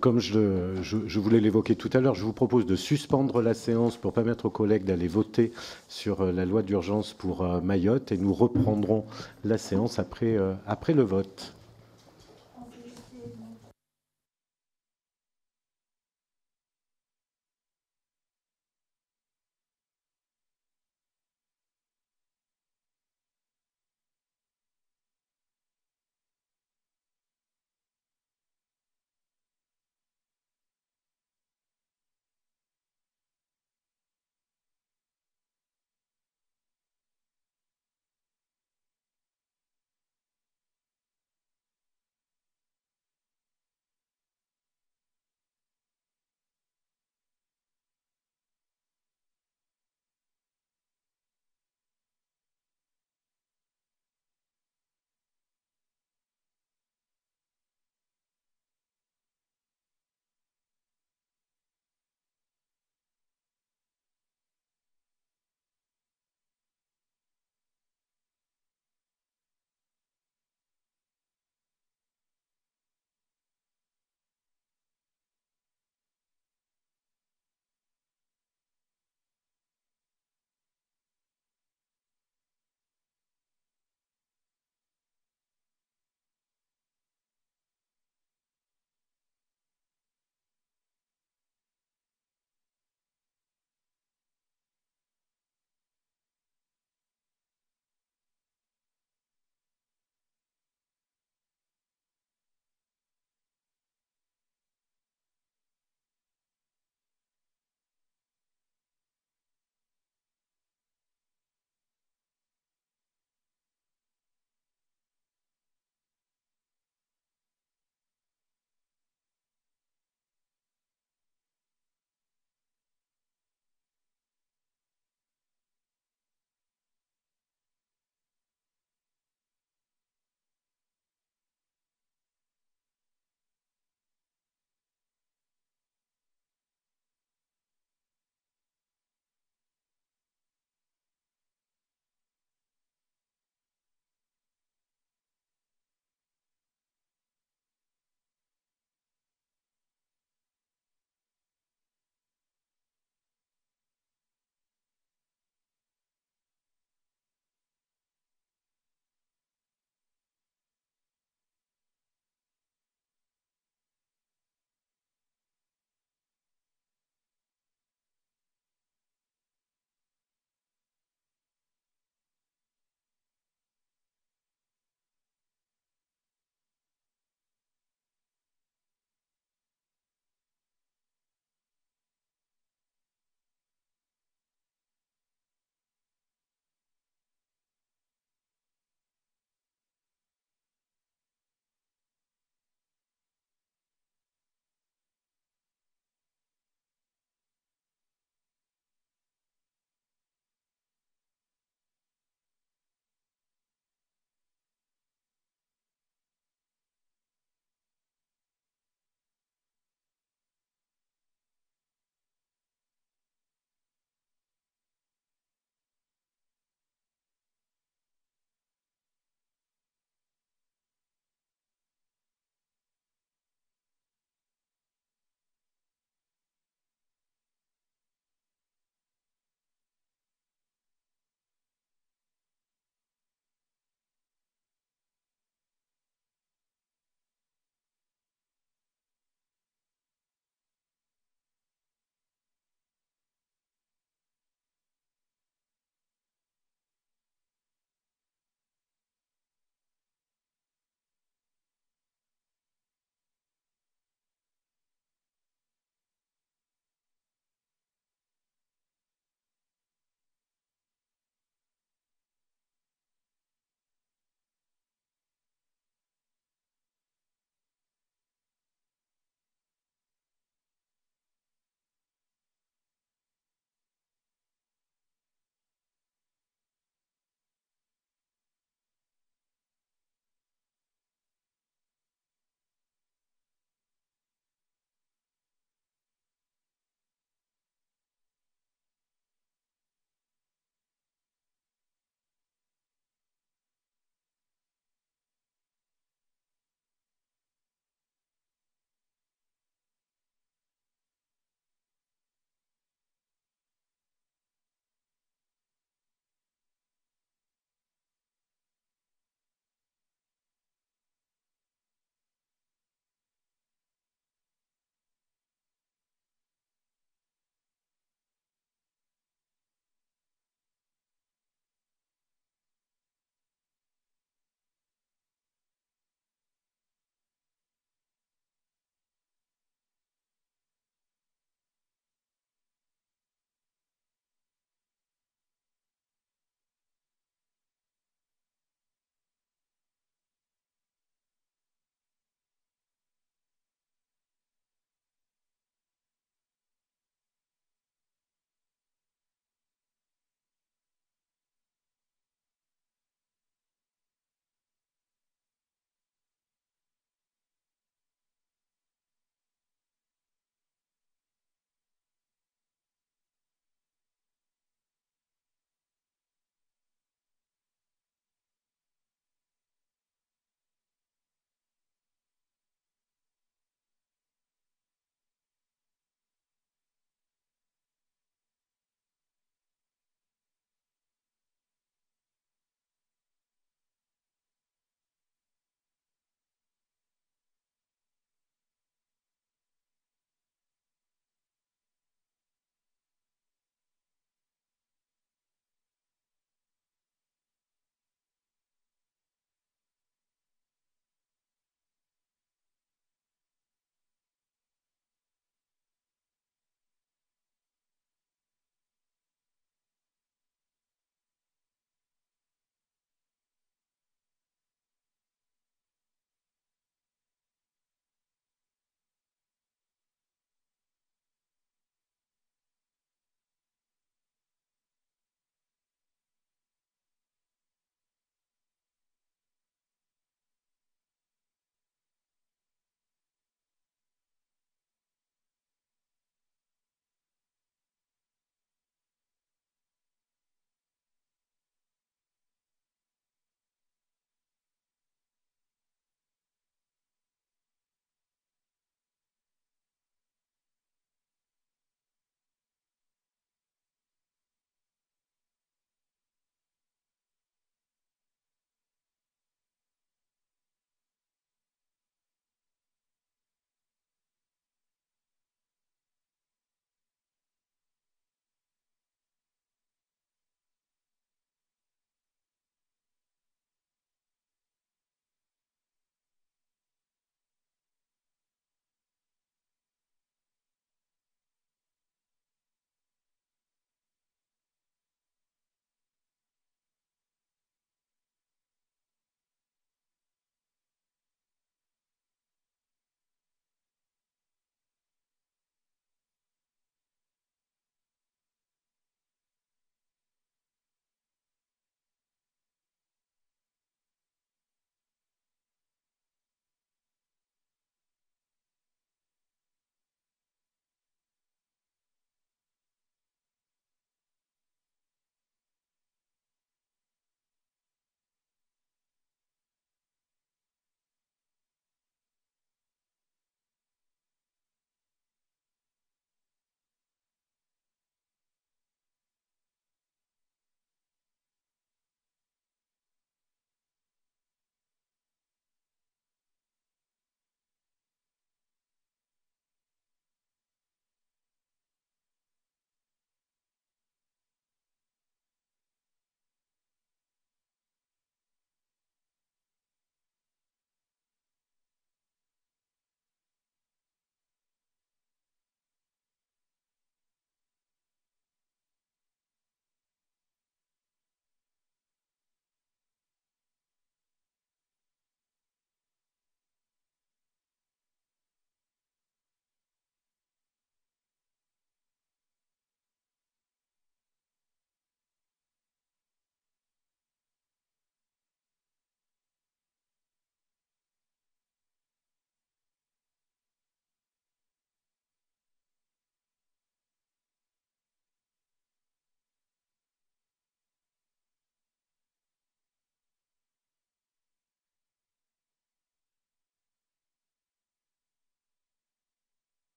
Comme je voulais l'évoquer tout à l'heure, je vous propose de suspendre la séance pour permettre aux collègues d'aller voter sur la loi d'urgence pour Mayotte, et nous reprendrons la séance après le vote.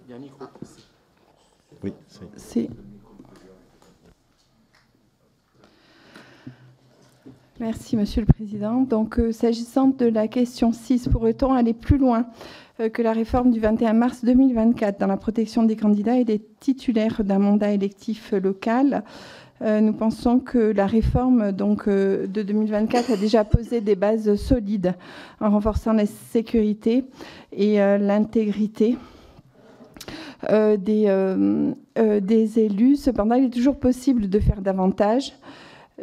Il y a un micro. Oui, c'est... Merci, Monsieur le Président. Donc, s'agissant de la question 6, pourrait-on aller plus loin que la réforme du 21 mars 2024 dans la protection des candidats et des titulaires d'un mandat électif local ? Nous pensons que la réforme de 2024 a déjà posé des bases solides en renforçant la sécurité et l'intégrité des élus. Cependant, il est toujours possible de faire davantage.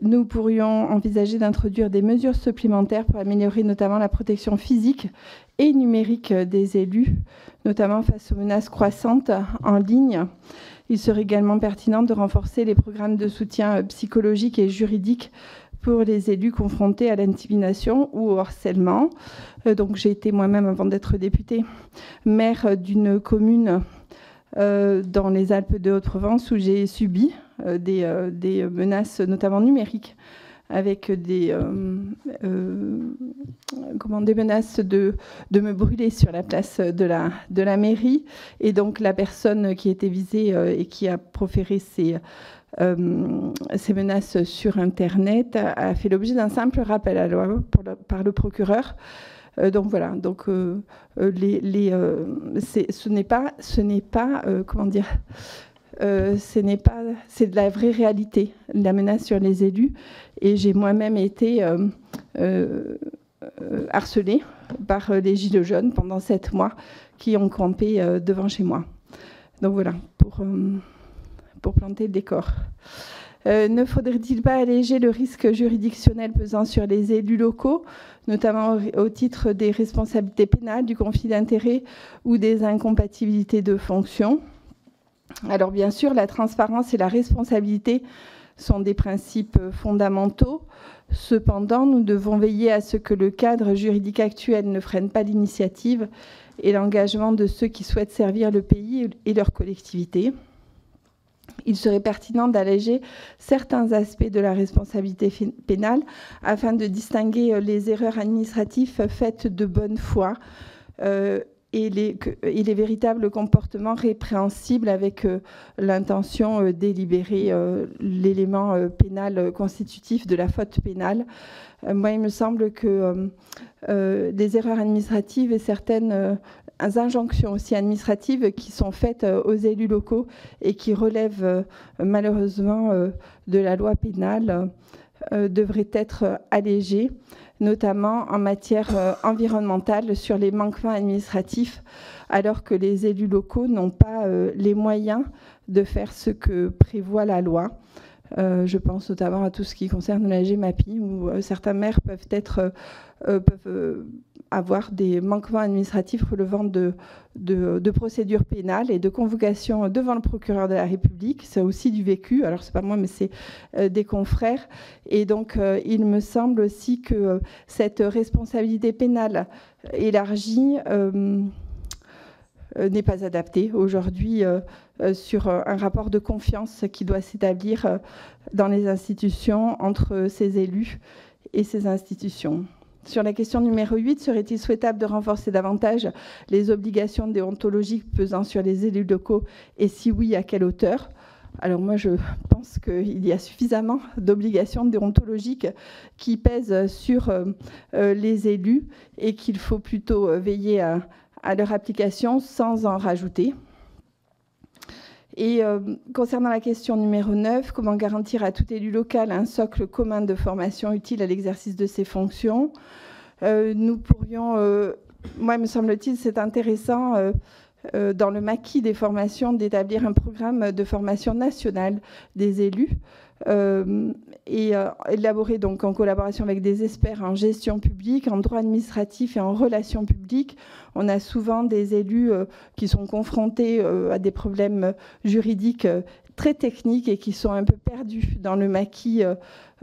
Nous pourrions envisager d'introduire des mesures supplémentaires pour améliorer notamment la protection physique et numérique des élus, notamment face aux menaces croissantes en ligne. Il serait également pertinent de renforcer les programmes de soutien psychologique et juridique pour les élus confrontés à l'intimidation ou au harcèlement. Donc, j'ai été moi-même, avant d'être députée, maire d'une commune dans les Alpes de Haute-Provence où j'ai subi des menaces, notamment numériques, avec des menaces de me brûler sur la place de la mairie. Et donc, la personne qui était visée et qui a proféré ces menaces sur Internet a fait l'objet d'un simple rappel à la loi par le procureur. Donc voilà, donc ce n'est pas c'est de la vraie réalité, la menace sur les élus. Et j'ai moi-même été harcelée par les Gilets jaunes pendant 7 mois qui ont campé devant chez moi. Donc voilà, pour planter le décor. Ne faudrait-il pas alléger le risque juridictionnel pesant sur les élus locaux, notamment au titre des responsabilités pénales, du conflit d'intérêts ou des incompatibilités de fonctions ? Alors bien sûr, la transparence et la responsabilité sont des principes fondamentaux. Cependant, nous devons veiller à ce que le cadre juridique actuel ne freine pas l'initiative et l'engagement de ceux qui souhaitent servir le pays et leur collectivité. Il serait pertinent d'alléger certains aspects de la responsabilité pénale afin de distinguer les erreurs administratives faites de bonne foi et les véritables comportements répréhensibles avec l'intention délibérée, l'élément pénal constitutif de la faute pénale. Moi, il me semble que des erreurs administratives et certaines injonctions aussi administratives qui sont faites aux élus locaux et qui relèvent malheureusement de la loi pénale devraient être allégées, notamment en matière environnementale sur les manquements administratifs, alors que les élus locaux n'ont pas les moyens de faire ce que prévoit la loi. Je pense notamment à tout ce qui concerne la GEMAPI, où certains maires peuvent avoir des manquements administratifs relevant de procédures pénales et de convocation devant le procureur de la République. C'est aussi du vécu, alors c'est pas moi, mais c'est des confrères. Et donc, il me semble aussi que cette responsabilité pénale élargie n'est pas adaptée aujourd'hui sur un rapport de confiance qui doit s'établir dans les institutions entre ces élus et ces institutions. Sur la question numéro 8, serait-il souhaitable de renforcer davantage les obligations déontologiques pesant sur les élus locaux et si oui, à quelle hauteur ? Alors moi, je pense qu'il y a suffisamment d'obligations déontologiques qui pèsent sur les élus et qu'il faut plutôt veiller à leur application sans en rajouter. Et concernant la question numéro 9, comment garantir à tout élu local un socle commun de formation utile à l'exercice de ses fonctions ? Nous pourrions, moi, me semble-t-il, c'est intéressant dans le maquis des formations d'établir un programme de formation nationale des élus et élaboré donc en collaboration avec des experts en gestion publique, en droit administratif et en relations publiques. On a souvent des élus qui sont confrontés à des problèmes juridiques très techniques et qui sont un peu perdus dans le maquis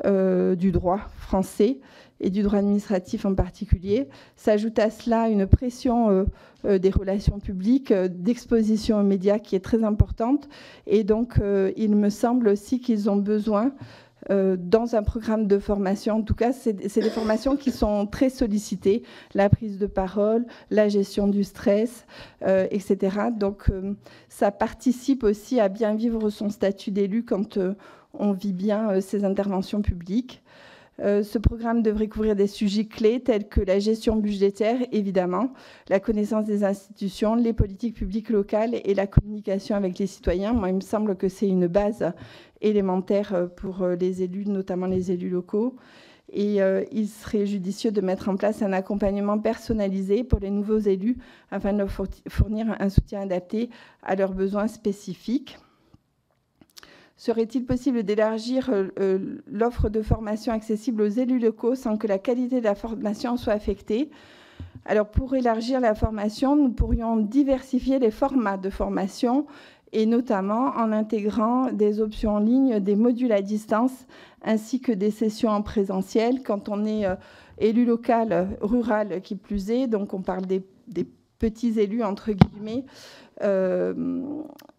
du droit français et du droit administratif en particulier. S'ajoute à cela une pression des relations publiques, d'exposition aux médias qui est très importante. Et donc, il me semble aussi qu'ils ont besoin dans un programme de formation. En tout cas, c'est des formations qui sont très sollicitées, la prise de parole, la gestion du stress, etc. Donc, ça participe aussi à bien vivre son statut d'élu quand on vit bien ses interventions publiques. Ce programme devrait couvrir des sujets clés tels que la gestion budgétaire, évidemment, la connaissance des institutions, les politiques publiques locales et la communication avec les citoyens. Moi, il me semble que c'est une base élémentaire pour les élus, notamment les élus locaux. Et il serait judicieux de mettre en place un accompagnement personnalisé pour les nouveaux élus afin de leur fournir un soutien adapté à leurs besoins spécifiques. Serait-il possible d'élargir l'offre de formation accessible aux élus locaux sans que la qualité de la formation soit affectée? Alors, pour élargir la formation, nous pourrions diversifier les formats de formation et notamment en intégrant des options en ligne, des modules à distance, ainsi que des sessions en présentiel. Quand on est élu local, rural qui plus est, donc on parle des petits élus, entre guillemets,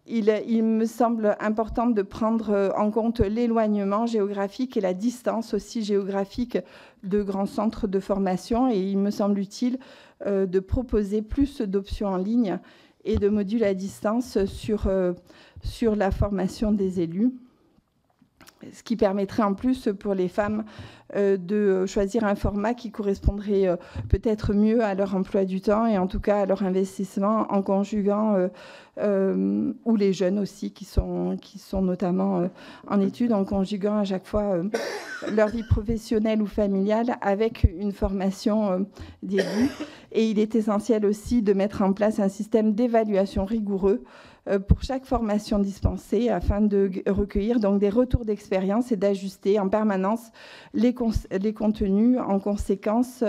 il me semble important de prendre en compte l'éloignement géographique et la distance aussi géographique de grands centres de formation. Et il me semble utile de proposer plus d'options en ligne et de modules à distance sur la formation des élus, ce qui permettrait en plus pour les femmes de choisir un format qui correspondrait peut-être mieux à leur emploi du temps et en tout cas à leur investissement en conjuguant, ou les jeunes aussi qui sont notamment en études, en conjuguant à chaque fois leur vie professionnelle ou familiale avec une formation d'élus. Et il est essentiel aussi de mettre en place un système d'évaluation rigoureux pour chaque formation dispensée afin de recueillir donc des retours d'expérience et d'ajuster en permanence les contenus en conséquence,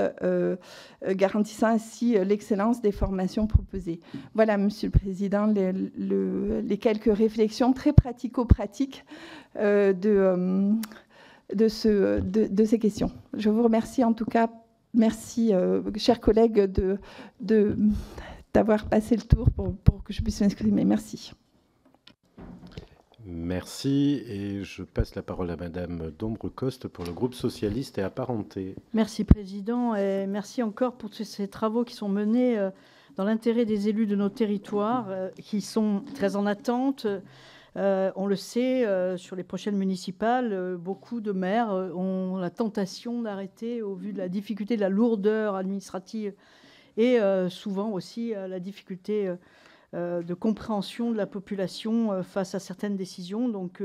garantissant ainsi l'excellence des formations proposées. Voilà, Monsieur le Président, les quelques réflexions très pratico-pratiques de ces questions. Je vous remercie en tout cas. Merci, chers collègues, d'avoir passé le tour pour que je puisse m'exprimer. Merci. Merci. Et je passe la parole à Madame Dombrecoste pour le groupe socialiste et apparenté. Merci, Président. Et merci encore pour tous ces travaux qui sont menés dans l'intérêt des élus de nos territoires, qui sont très en attente. On le sait, sur les prochaines municipales, beaucoup de maires ont la tentation d'arrêter au vu de la difficulté, de la lourdeur administrative et souvent aussi la difficulté de compréhension de la population face à certaines décisions. Donc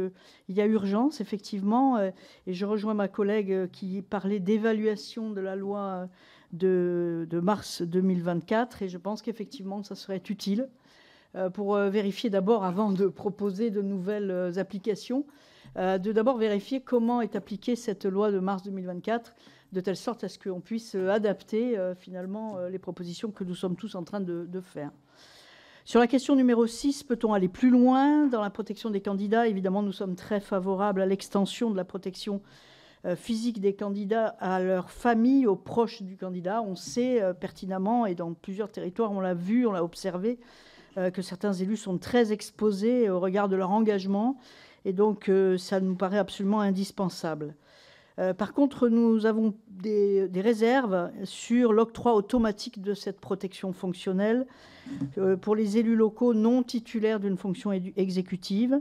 il y a urgence, effectivement, et je rejoins ma collègue qui parlait d'évaluation de la loi de mars 2024, et je pense qu'effectivement, ça serait utile pour vérifier d'abord, avant de proposer de nouvelles applications, de d'abord vérifier comment est appliquée cette loi de mars 2024, de telle sorte à ce qu'on puisse adapter finalement les propositions que nous sommes tous en train de faire. Sur la question numéro 6, peut-on aller plus loin dans la protection des candidats? Évidemment, nous sommes très favorables à l'extension de la protection physique des candidats à leur famille, aux proches du candidat. On sait pertinemment, et dans plusieurs territoires, on l'a vu, on l'a observé, que certains élus sont très exposés au regard de leur engagement, et donc ça nous paraît absolument indispensable. Par contre, nous avons des réserves sur l'octroi automatique de cette protection fonctionnelle pour les élus locaux non titulaires d'une fonction exécutive,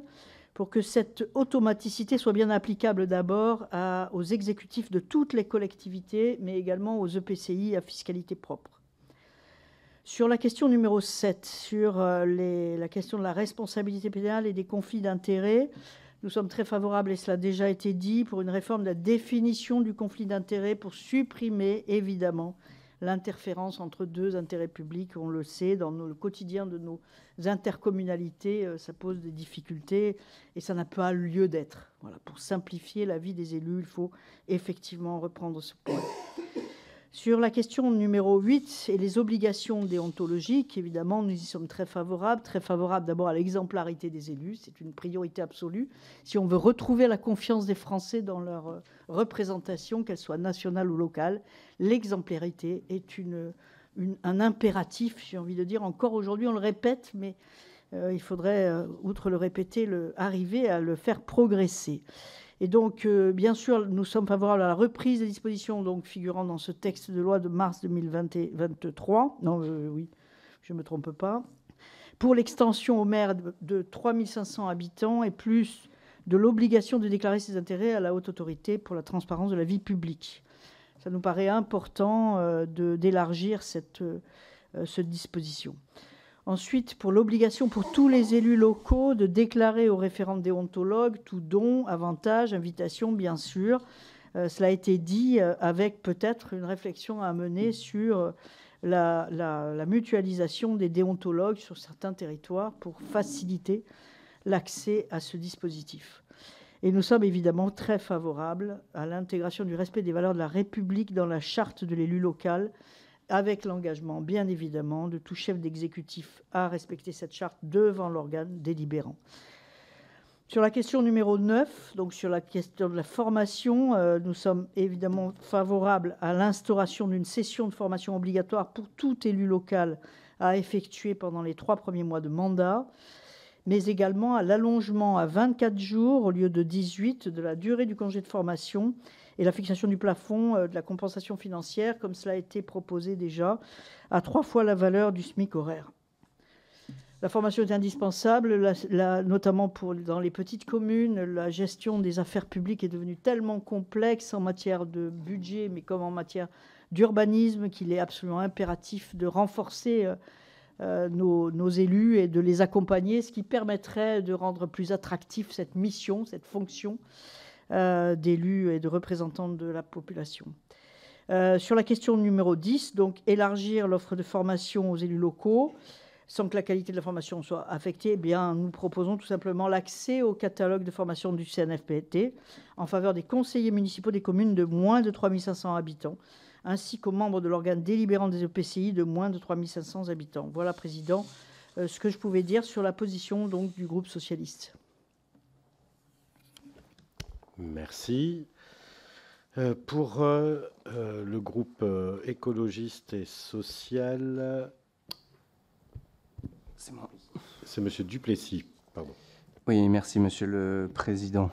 pour que cette automaticité soit bien applicable d'abord aux exécutifs de toutes les collectivités, mais également aux EPCI à fiscalité propre. Sur la question numéro 7, sur la question de la responsabilité pénale et des conflits d'intérêts, nous sommes très favorables, et cela a déjà été dit, pour une réforme de la définition du conflit d'intérêts pour supprimer, évidemment, l'interférence entre deux intérêts publics. On le sait, dans le quotidien de nos intercommunalités, ça pose des difficultés et ça n'a pas lieu d'être. Voilà, pour simplifier la vie des élus, il faut effectivement reprendre ce point. Sur la question numéro 8 et les obligations déontologiques, évidemment, nous y sommes très favorables d'abord à l'exemplarité des élus, c'est une priorité absolue. Si on veut retrouver la confiance des Français dans leur représentation, qu'elle soit nationale ou locale, l'exemplarité est un impératif, j'ai envie de dire. Encore aujourd'hui, on le répète, mais il faudrait, outre le répéter, arriver à le faire progresser. Et donc, bien sûr, nous sommes favorables à la reprise des dispositions donc, figurant dans ce texte de loi de mars 2023. Non, oui, je ne me trompe pas. Pour l'extension aux maires de 3500 habitants et plus de l'obligation de déclarer ses intérêts à la haute autorité pour la transparence de la vie publique. Ça nous paraît important d'élargir cette disposition. Ensuite, pour l'obligation pour tous les élus locaux de déclarer au référent déontologue tout don, avantage, invitation, bien sûr. Cela a été dit avec peut-être une réflexion à mener sur la mutualisation des déontologues sur certains territoires pour faciliter l'accès à ce dispositif. Et nous sommes évidemment très favorables à l'intégration du respect des valeurs de la République dans la charte de l'élu local, avec l'engagement, bien évidemment, de tout chef d'exécutif à respecter cette charte devant l'organe délibérant. Sur la question numéro 9, donc sur la question de la formation, nous sommes évidemment favorables à l'instauration d'une session de formation obligatoire pour tout élu local à effectuer pendant les 3 premiers mois de mandat, mais également à l'allongement à 24 jours au lieu de 18 de la durée du congé de formation et la fixation du plafond de la compensation financière, comme cela a été proposé déjà, à 3 fois la valeur du SMIC horaire. La formation est indispensable, notamment dans les petites communes. La gestion des affaires publiques est devenue tellement complexe en matière de budget, mais comme en matière d'urbanisme, qu'il est absolument impératif de renforcer nos élus et de les accompagner, ce qui permettrait de rendre plus attractif cette mission, cette fonction d'élus et de représentants de la population. Sur la question numéro 10, donc élargir l'offre de formation aux élus locaux, sans que la qualité de la formation soit affectée, eh bien, nous proposons tout simplement l'accès au catalogue de formation du CNFPT en faveur des conseillers municipaux des communes de moins de 3 500 habitants, ainsi qu'aux membres de l'organe délibérant des EPCI de moins de 3 500 habitants. Voilà, Président, ce que je pouvais dire sur la position donc, du groupe socialiste. Merci. Pour le groupe écologiste et social, c'est moi. C'est Monsieur Duplessis. Pardon. Oui, merci Monsieur le Président.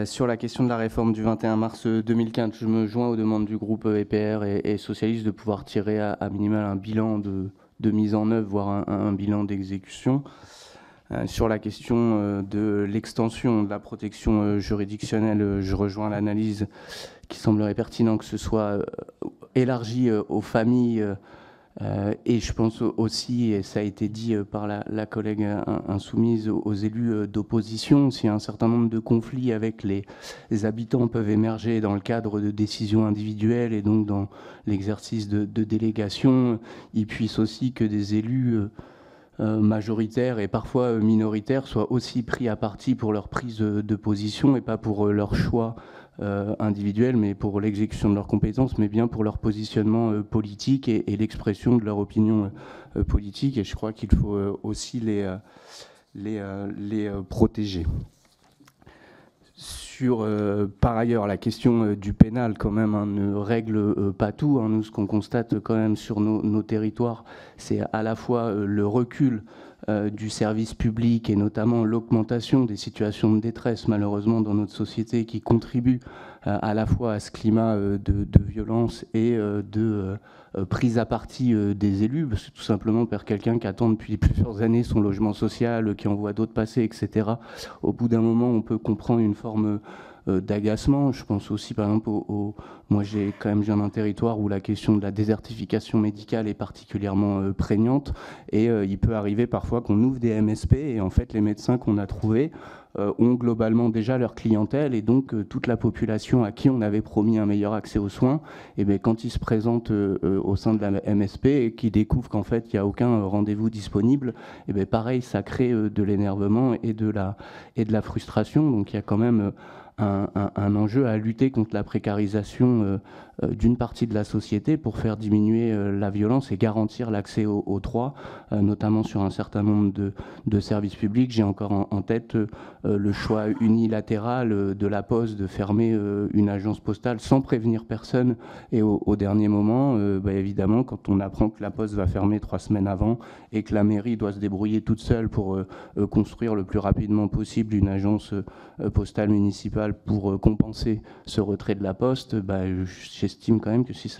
Sur la question de la réforme du 21 mars 2015, je me joins aux demandes du groupe EPR et socialiste de pouvoir tirer à minimal un bilan de mise en œuvre, voire un bilan d'exécution. Sur la question de l'extension de la protection juridictionnelle, je rejoins l'analyse qui semblerait pertinent que ce soit élargi aux familles et je pense aussi, et ça a été dit par la collègue insoumise, aux élus d'opposition. Si un certain nombre de conflits avec les habitants peuvent émerger dans le cadre de décisions individuelles et donc dans l'exercice de délégation, il puisse aussi que des élus majoritaires et parfois minoritaires soient aussi pris à partie pour leur prise de position et pas pour leur choix individuel, mais pour l'exécution de leurs compétences, mais bien pour leur positionnement politique et l'expression de leur opinion politique. Et je crois qu'il faut aussi les protéger. Sur, par ailleurs, la question du pénal, quand même, ne règle pas tout. Nous, ce qu'on constate quand même sur nos territoires, c'est à la fois le recul du service public et notamment l'augmentation des situations de détresse, malheureusement, dans notre société, qui contribue à la fois à ce climat de violence et de prise à partie des élus, parce que tout simplement, par quelqu'un qui attend depuis plusieurs années son logement social, qui en voit d'autres passer, etc. Au bout d'un moment, on peut comprendre une forme d'agacement. Je pense aussi, par exemple, moi j'ai quand même un territoire où la question de la désertification médicale est particulièrement prégnante et il peut arriver parfois qu'on ouvre des MSP et en fait les médecins qu'on a trouvés ont globalement déjà leur clientèle et donc toute la population à qui on avait promis un meilleur accès aux soins, et bien quand ils se présentent au sein de la MSP et qu'ils découvrent qu'en fait il n'y a aucun rendez-vous disponible, et bien pareil, ça crée de l'énervement et de la frustration. Donc il y a quand même un enjeu à lutter contre la précarisation d'une partie de la société pour faire diminuer la violence et garantir l'accès aux droits, notamment sur un certain nombre de services publics. J'ai encore en tête le choix unilatéral de la Poste de fermer une agence postale sans prévenir personne et au dernier moment, évidemment, quand on apprend que la Poste va fermer 3 semaines avant et que la mairie doit se débrouiller toute seule pour construire le plus rapidement possible une agence postale municipale pour compenser ce retrait de la Poste, j'estime quand même que si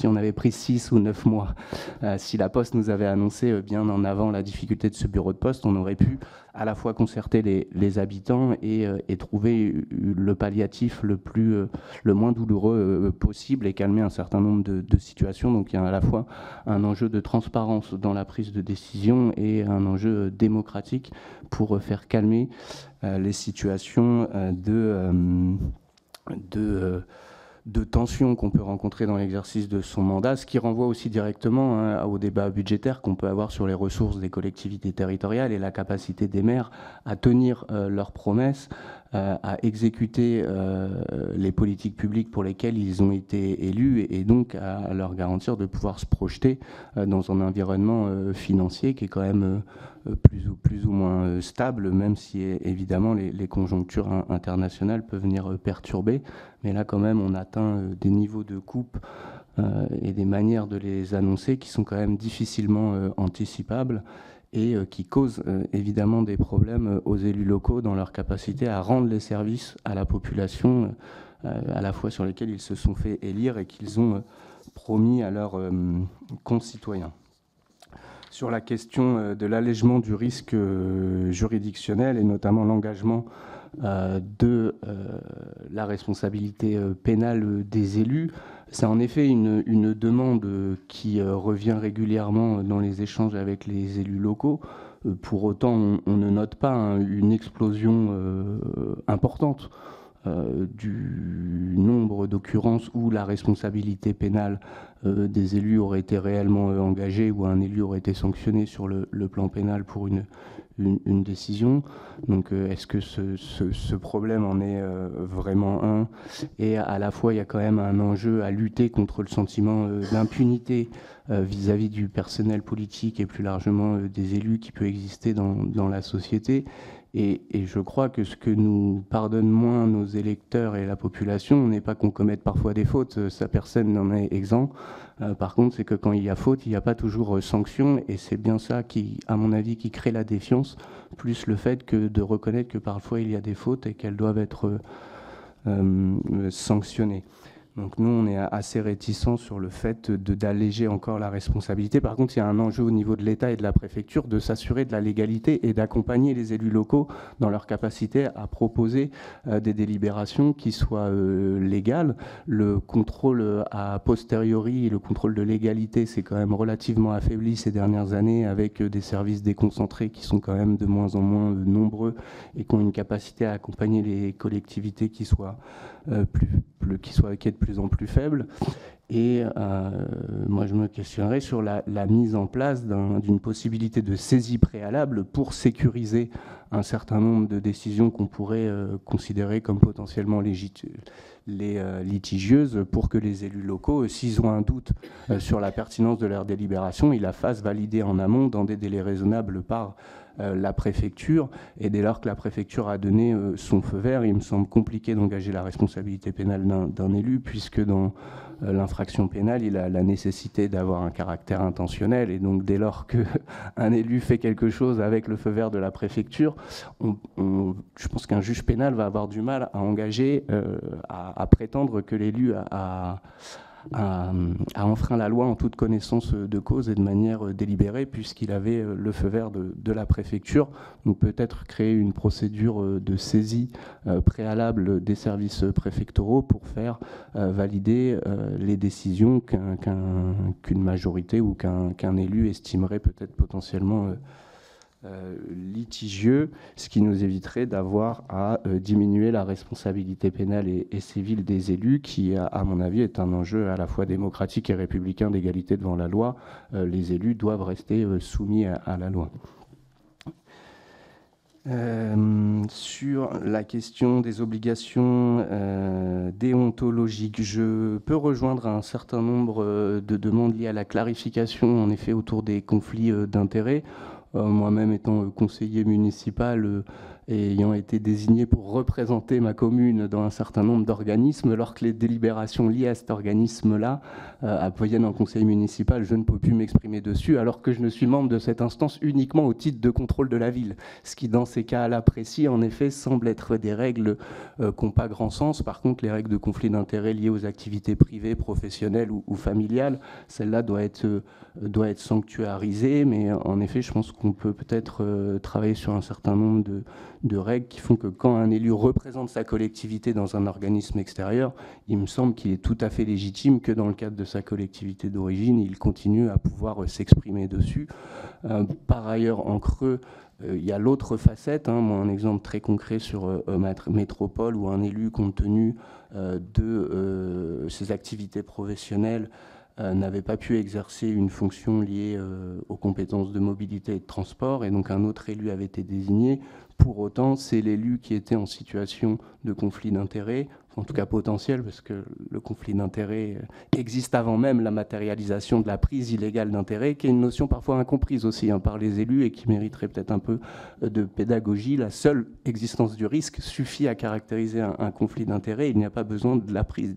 on avait pris 6 ou 9 mois, si la Poste nous avait annoncé bien en avant la difficulté de ce bureau de poste, on aurait pu à la fois concerter les habitants et trouver le palliatif le moins douloureux possible et calmer un certain nombre de situations. Donc il y a à la fois un enjeu de transparence dans la prise de décision et un enjeu démocratique pour faire calmer les situations de tension qu'on peut rencontrer dans l'exercice de son mandat, ce qui renvoie aussi directement au débat budgétaire qu'on peut avoir sur les ressources des collectivités territoriales et la capacité des maires à tenir leurs promesses, à exécuter les politiques publiques pour lesquelles ils ont été élus et donc à leur garantir de pouvoir se projeter dans un environnement financier qui est quand même plus ou moins stable, même si évidemment les conjonctures internationales peuvent venir perturber. Mais là quand même on atteint des niveaux de coupe et des manières de les annoncer qui sont quand même difficilement anticipables et qui causent évidemment des problèmes aux élus locaux dans leur capacité à rendre les services à la population à la fois sur lesquels ils se sont fait élire et qu'ils ont promis à leurs concitoyens. Sur la question de l'allègement du risque juridictionnel et notamment l'engagement de la responsabilité pénale des élus, c'est en effet une demande qui revient régulièrement dans les échanges avec les élus locaux. Pour autant, on ne note pas une explosion importante du nombre d'occurrences où la responsabilité pénale des élus aurait été réellement engagée, où un élu aurait été sanctionné sur le plan pénal pour une décision. Donc est-ce que ce problème en est vraiment un? Et à la fois, il y a quand même un enjeu à lutter contre le sentiment d'impunité vis-à-vis du personnel politique et plus largement des élus qui peut exister dans la société. Et je crois que ce que nous pardonnent moins nos électeurs et la population n'est pas qu'on commette parfois des fautes, ça personne n'en est exempt. Par contre, c'est que quand il y a faute, il n'y a pas toujours sanction, et c'est bien ça qui, à mon avis, qui crée la défiance, plus le fait que de reconnaître que parfois il y a des fautes et qu'elles doivent être sanctionnées. Donc nous, on est assez réticents sur le fait d'alléger encore la responsabilité. Par contre, il y a un enjeu au niveau de l'État et de la préfecture de s'assurer de la légalité et d'accompagner les élus locaux dans leur capacité à proposer des délibérations qui soient légales. Le contrôle a posteriori et le contrôle de légalité s'est quand même relativement affaibli ces dernières années avec des services déconcentrés qui sont quand même de moins en moins nombreux et qui ont une capacité à accompagner les collectivités qui est de plus en plus faible. Et moi, je me questionnerais sur la mise en place d'une possibilité de saisie préalable pour sécuriser un certain nombre de décisions qu'on pourrait considérer comme potentiellement litigieuses pour que les élus locaux, s'ils ont un doute sur la pertinence de leur délibération, ils la fassent valider en amont dans des délais raisonnables par la préfecture. Et dès lors que la préfecture a donné son feu vert, il me semble compliqué d'engager la responsabilité pénale d'un élu, puisque dans l'infraction pénale, il a la nécessité d'avoir un caractère intentionnel. Et donc, dès lors qu'un élu fait quelque chose avec le feu vert de la préfecture, je pense qu'un juge pénal va avoir du mal à engager, à prétendre que l'élu a enfreint la loi en toute connaissance de cause et de manière délibérée, puisqu'il avait le feu vert de la préfecture. Donc peut-être créer une procédure de saisie préalable des services préfectoraux pour faire valider les décisions qu'une majorité ou qu'un élu estimerait peut-être potentiellement litigieux, ce qui nous éviterait d'avoir à diminuer la responsabilité pénale et civile des élus, qui, à mon avis, est un enjeu à la fois démocratique et républicain d'égalité devant la loi. Les élus doivent rester soumis à la loi. Sur la question des obligations déontologiques, je peux rejoindre un certain nombre de demandes liées à la clarification, en effet, autour des conflits d'intérêts. Moi-même étant conseiller municipal et ayant été désigné pour représenter ma commune dans un certain nombre d'organismes, alors que les délibérations liées à cet organisme-là viennent en conseil municipal, je ne peux plus m'exprimer dessus, alors que je ne suis membre de cette instance uniquement au titre de contrôle de la ville. Ce qui, dans ces cas-là précis, en effet, semble être des règles qui n'ont pas grand sens. Par contre, les règles de conflit d'intérêts liées aux activités privées, professionnelles ou familiales, celle-là doit être sanctuarisée, mais en effet, je pense qu'on peut peut-être travailler sur un certain nombre de règles qui font que quand un élu représente sa collectivité dans un organisme extérieur, il me semble qu'il est tout à fait légitime que dans le cadre de sa collectivité d'origine, il continue à pouvoir s'exprimer dessus. Par ailleurs, en creux, il y a l'autre facette. Moi, un exemple très concret sur ma métropole où un élu, compte tenu de ses activités professionnelles, n'avait pas pu exercer une fonction liée aux compétences de mobilité et de transport, et donc un autre élu avait été désigné. Pour autant, c'est l'élu qui était en situation de conflit d'intérêts, en tout cas potentiel, parce que le conflit d'intérêts existe avant même la matérialisation de la prise illégale d'intérêt, qui est une notion parfois incomprise aussi par les élus et qui mériterait peut-être un peu de pédagogie. La seule existence du risque suffit à caractériser un conflit d'intérêts. Il n'y a pas besoin de la prise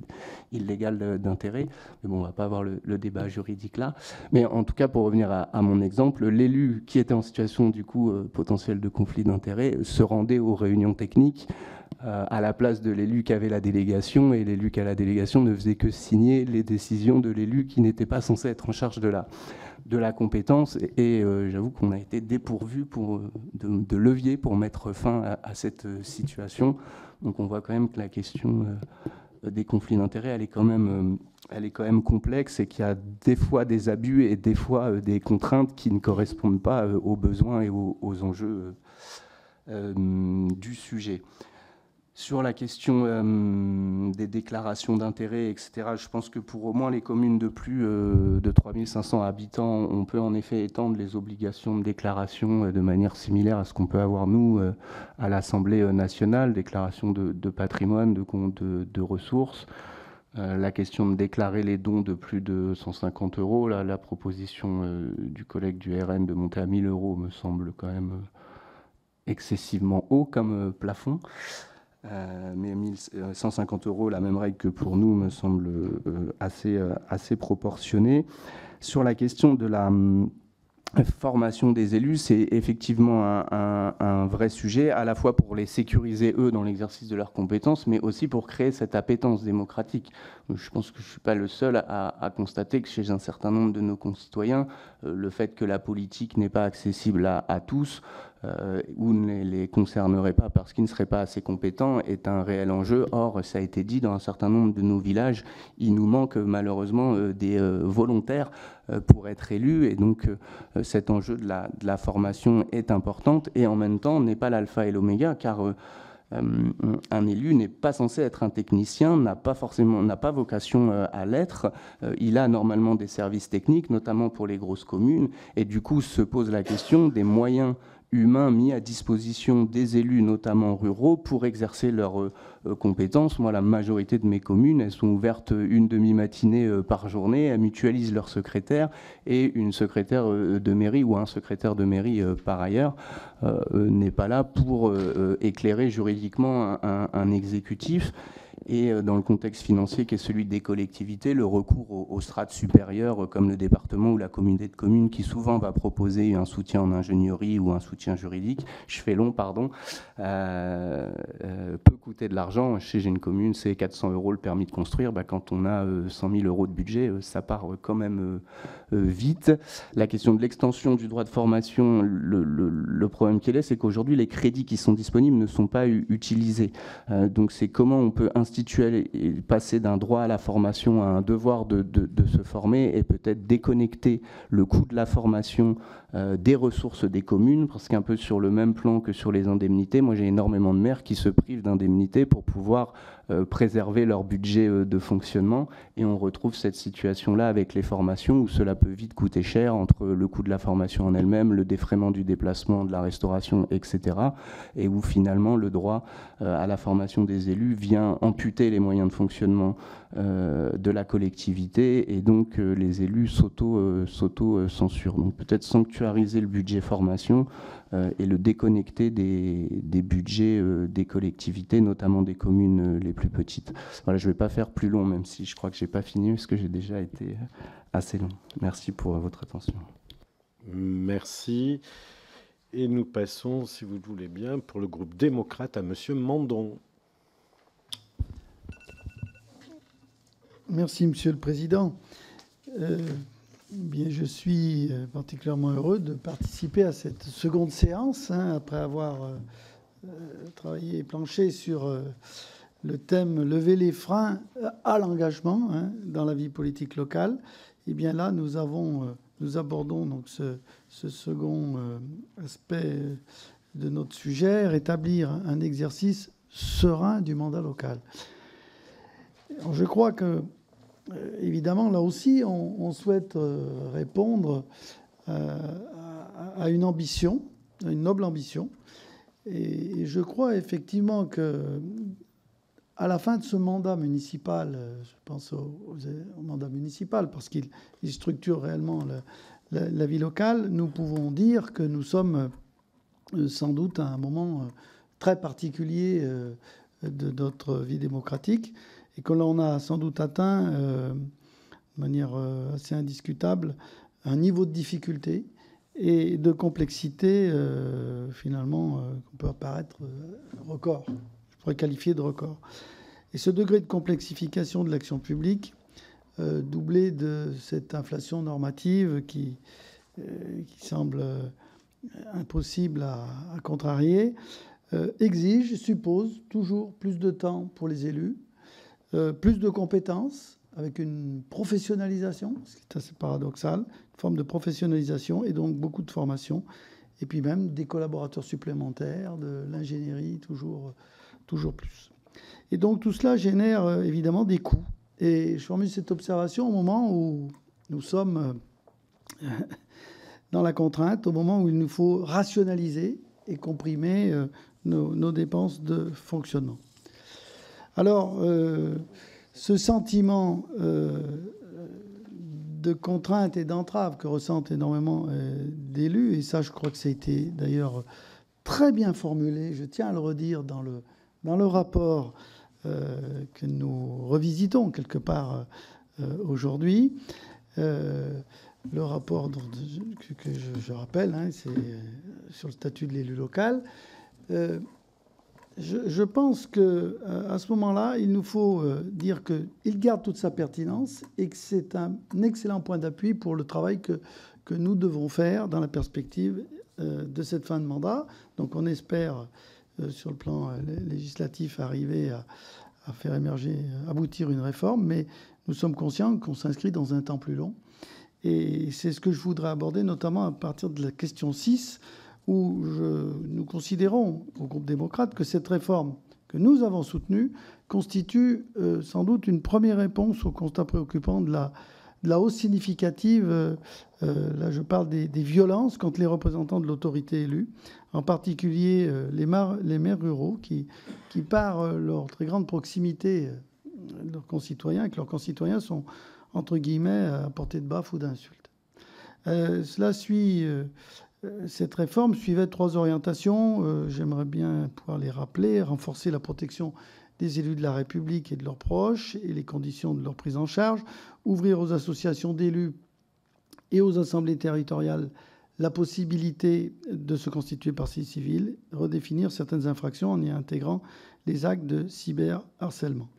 illégale d'intérêt. Mais bon, on ne va pas avoir le débat juridique là. Mais en tout cas, pour revenir à mon exemple, l'élu qui était en situation du coup potentielle de conflit d'intérêts se rendait aux réunions techniques à la place de l'élu qui avait la délégation, et l'élu qui a la délégation ne faisait que signer les décisions de l'élu qui n'était pas censé être en charge de la compétence. Et j'avoue qu'on a été dépourvu de levier pour mettre fin à cette situation. Donc on voit quand même que la question des conflits d'intérêts, elle est quand même complexe, et qu'il y a des fois des abus et des fois des contraintes qui ne correspondent pas aux besoins et aux enjeux du sujet. Sur la question des déclarations d'intérêt, etc., je pense que pour au moins les communes de plus de 3500 habitants, on peut en effet étendre les obligations de déclaration de manière similaire à ce qu'on peut avoir, nous, à l'Assemblée nationale, déclaration de patrimoine, de compte de ressources. La question de déclarer les dons de plus de 150 €, là, la proposition du collègue du RN de monter à 1000 € me semble quand même excessivement haut comme plafond. Mais 150 €, la même règle que pour nous, me semble assez proportionnée. Sur la question de la formation des élus, c'est effectivement un vrai sujet, à la fois pour les sécuriser, eux, dans l'exercice de leurs compétences, mais aussi pour créer cette appétence démocratique. Je pense que je ne suis pas le seul à constater que chez un certain nombre de nos concitoyens, le fait que la politique n'est pas accessible à tous, ou ne les concernerait pas parce qu'ils ne seraient pas assez compétents, est un réel enjeu. Or, ça a été dit, dans un certain nombre de nos villages, il nous manque malheureusement des volontaires pour être élus, et donc cet enjeu de la formation est importante, et en même temps n'est pas l'alpha et l'oméga, car un élu n'est pas censé être un technicien, n'a pas vocation à l'être. Il a normalement des services techniques, notamment pour les grosses communes, et du coup se pose la question des moyens humains mis à disposition des élus, notamment ruraux, pour exercer leurs compétences. Moi, la majorité de mes communes, elles sont ouvertes une demi-matinée par journée, elles mutualisent leurs secrétaires, et une secrétaire de mairie ou un secrétaire de mairie par ailleurs n'est pas là pour éclairer juridiquement un exécutif. Et dans le contexte financier qui est celui des collectivités, le recours aux strates supérieures, comme le département ou la communauté de communes, qui souvent va proposer un soutien en ingénierie ou un soutien juridique, peut coûter de l'argent. Chez une commune, c'est 400 € le permis de construire. Quand on a 100 000 € de budget, ça part quand même vite. La question de l'extension du droit de formation, le problème qu'il est, c'est qu'aujourd'hui, les crédits qui sont disponibles ne sont pas utilisés. Donc c'est comment on peut instituer et passer d'un droit à la formation à un devoir de se former, et peut-être déconnecter le coût de la formation des ressources des communes, parce qu'un peu sur le même plan que sur les indemnités, moi j'ai énormément de maires qui se privent d'indemnités pour pouvoir préserver leur budget de fonctionnement. Et on retrouve cette situation-là avec les formations où cela peut vite coûter cher entre le coût de la formation en elle-même, le défraiement du déplacement, de la restauration, etc. Et où finalement le droit à la formation des élus vient amputer les moyens de fonctionnement de la collectivité, et donc les élus s'auto-censurent. Donc peut-être sanctuariser le budget formation et le déconnecter des budgets des collectivités, notamment des communes les plus petites. Voilà, je ne vais pas faire plus long, même si je crois que je n'ai pas fini, parce que j'ai déjà été assez long. Merci pour votre attention. Merci. Et nous passons, si vous le voulez bien, pour le groupe démocrate, à Monsieur Mandon. Merci, Monsieur le Président. Bien, je suis particulièrement heureux de participer à cette seconde séance, après avoir travaillé et planché sur le thème « Lever les freins à l'engagement dans la vie politique locale ». Et bien là, nous abordons donc ce second aspect de notre sujet, rétablir un exercice serein du mandat local. Alors, je crois que évidemment, là aussi, on souhaite répondre à une ambition, à une noble ambition. Et je crois effectivement que à la fin de ce mandat municipal, je pense au mandat municipal, parce qu'il structure réellement la vie locale, nous pouvons dire que nous sommes sans doute à un moment très particulier de notre vie démocratique, et que l'on a sans doute atteint, de manière assez indiscutable, un niveau de difficulté et de complexité, finalement, qu'on peut apparaître record. Je pourrais qualifier de record. Et ce degré de complexification de l'action publique, doublé de cette inflation normative qui semble impossible à contrarier, exige, suppose toujours plus de temps pour les élus, plus de compétences, avec une professionnalisation, ce qui est assez paradoxal, une forme de professionnalisation et donc beaucoup de formation, et puis même des collaborateurs supplémentaires, de l'ingénierie, toujours plus. Et donc tout cela génère évidemment des coûts. Et je formule cette observation au moment où nous sommes dans la contrainte, au moment où il nous faut rationaliser et comprimer nos dépenses de fonctionnement. Alors, ce sentiment de contrainte et d'entrave que ressentent énormément d'élus, et ça, je crois que ça a été d'ailleurs très bien formulé, je tiens à le redire, dans le rapport que nous revisitons quelque part aujourd'hui. Le rapport que je rappelle, c'est sur le statut de l'élu local. Je pense qu'à ce moment-là, il nous faut dire qu'il garde toute sa pertinence et que c'est un excellent point d'appui pour le travail que nous devons faire dans la perspective de cette fin de mandat. Donc on espère, sur le plan législatif, arriver à faire émerger, aboutir une réforme, mais nous sommes conscients qu'on s'inscrit dans un temps plus long. Et c'est ce que je voudrais aborder, notamment à partir de la question 6, où nous considérons, au groupe démocrate, que cette réforme que nous avons soutenue constitue sans doute une première réponse au constat préoccupant de la hausse significative, là je parle des violences contre les représentants de l'autorité élue, en particulier les maires ruraux qui par leur très grande proximité de leurs concitoyens, et que leurs concitoyens sont, entre guillemets, à portée de baffe ou d'insultes. Cette réforme suivait 3 orientations. J'aimerais bien pouvoir les rappeler. Renforcer la protection des élus de la République et de leurs proches et les conditions de leur prise en charge. Ouvrir aux associations d'élus et aux assemblées territoriales la possibilité de se constituer partie civile. Redéfinir certaines infractions en y intégrant les actes de cyberharcèlement.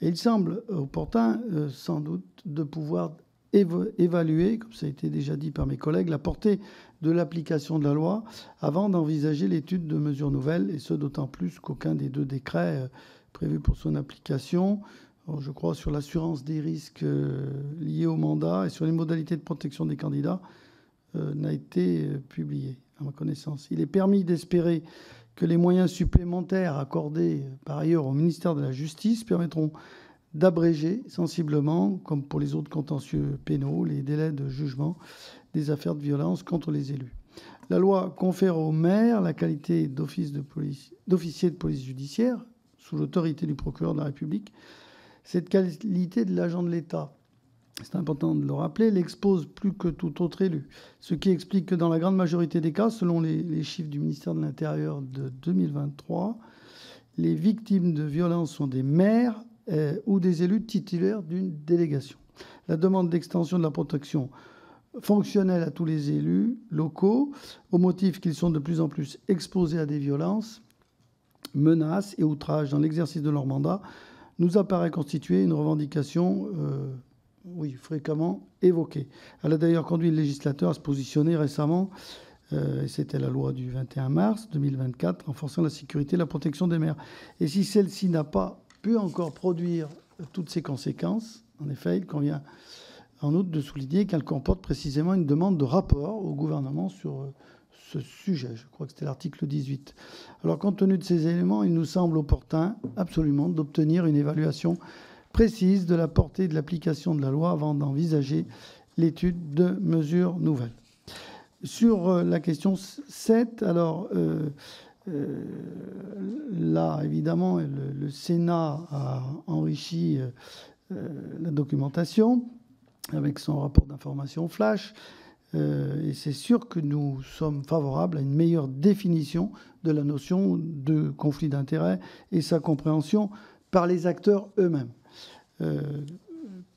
Et il semble opportun, sans doute, de pouvoir évaluer, comme ça a été déjà dit par mes collègues, la portée de l'application de la loi avant d'envisager l'étude de mesures nouvelles, et ce d'autant plus qu'aucun des 2 décrets prévus pour son application, je crois sur l'assurance des risques liés au mandat et sur les modalités de protection des candidats, n'a été publié, à ma connaissance. Il est permis d'espérer que les moyens supplémentaires accordés par ailleurs au ministère de la Justice permettront d'abréger sensiblement, comme pour les autres contentieux pénaux, les délais de jugement des affaires de violence contre les élus. La loi confère au maire la qualité d'officier de police judiciaire, sous l'autorité du procureur de la République. Cette qualité de l'agent de l'État, c'est important de le rappeler, l'expose plus que tout autre élu. Ce qui explique que dans la grande majorité des cas, selon les chiffres du ministère de l'Intérieur de 2023, les victimes de violences sont des maires ou des élus titulaires d'une délégation. La demande d'extension de la protection fonctionnelle à tous les élus locaux, au motif qu'ils sont de plus en plus exposés à des violences, menaces et outrages dans l'exercice de leur mandat, nous apparaît constituer une revendication fréquemment évoquée. Elle a d'ailleurs conduit le législateur à se positionner récemment, c'était la loi du 21 mars 2024, renforçant la sécurité et la protection des maires. Et si celle-ci n'a pas pu encore produire toutes ses conséquences, en effet, il convient en outre de souligner qu'elle comporte précisément une demande de rapport au gouvernement sur ce sujet. Je crois que c'était l'article 18. Alors, compte tenu de ces éléments, il nous semble opportun, absolument, d'obtenir une évaluation précise de la portée de l'application de la loi avant d'envisager l'étude de mesures nouvelles. Sur la question 7, alors là, évidemment, le Sénat a enrichi la documentation avec son rapport d'information flash. Et c'est sûr que nous sommes favorables à une meilleure définition de la notion de conflit d'intérêts et sa compréhension par les acteurs eux-mêmes.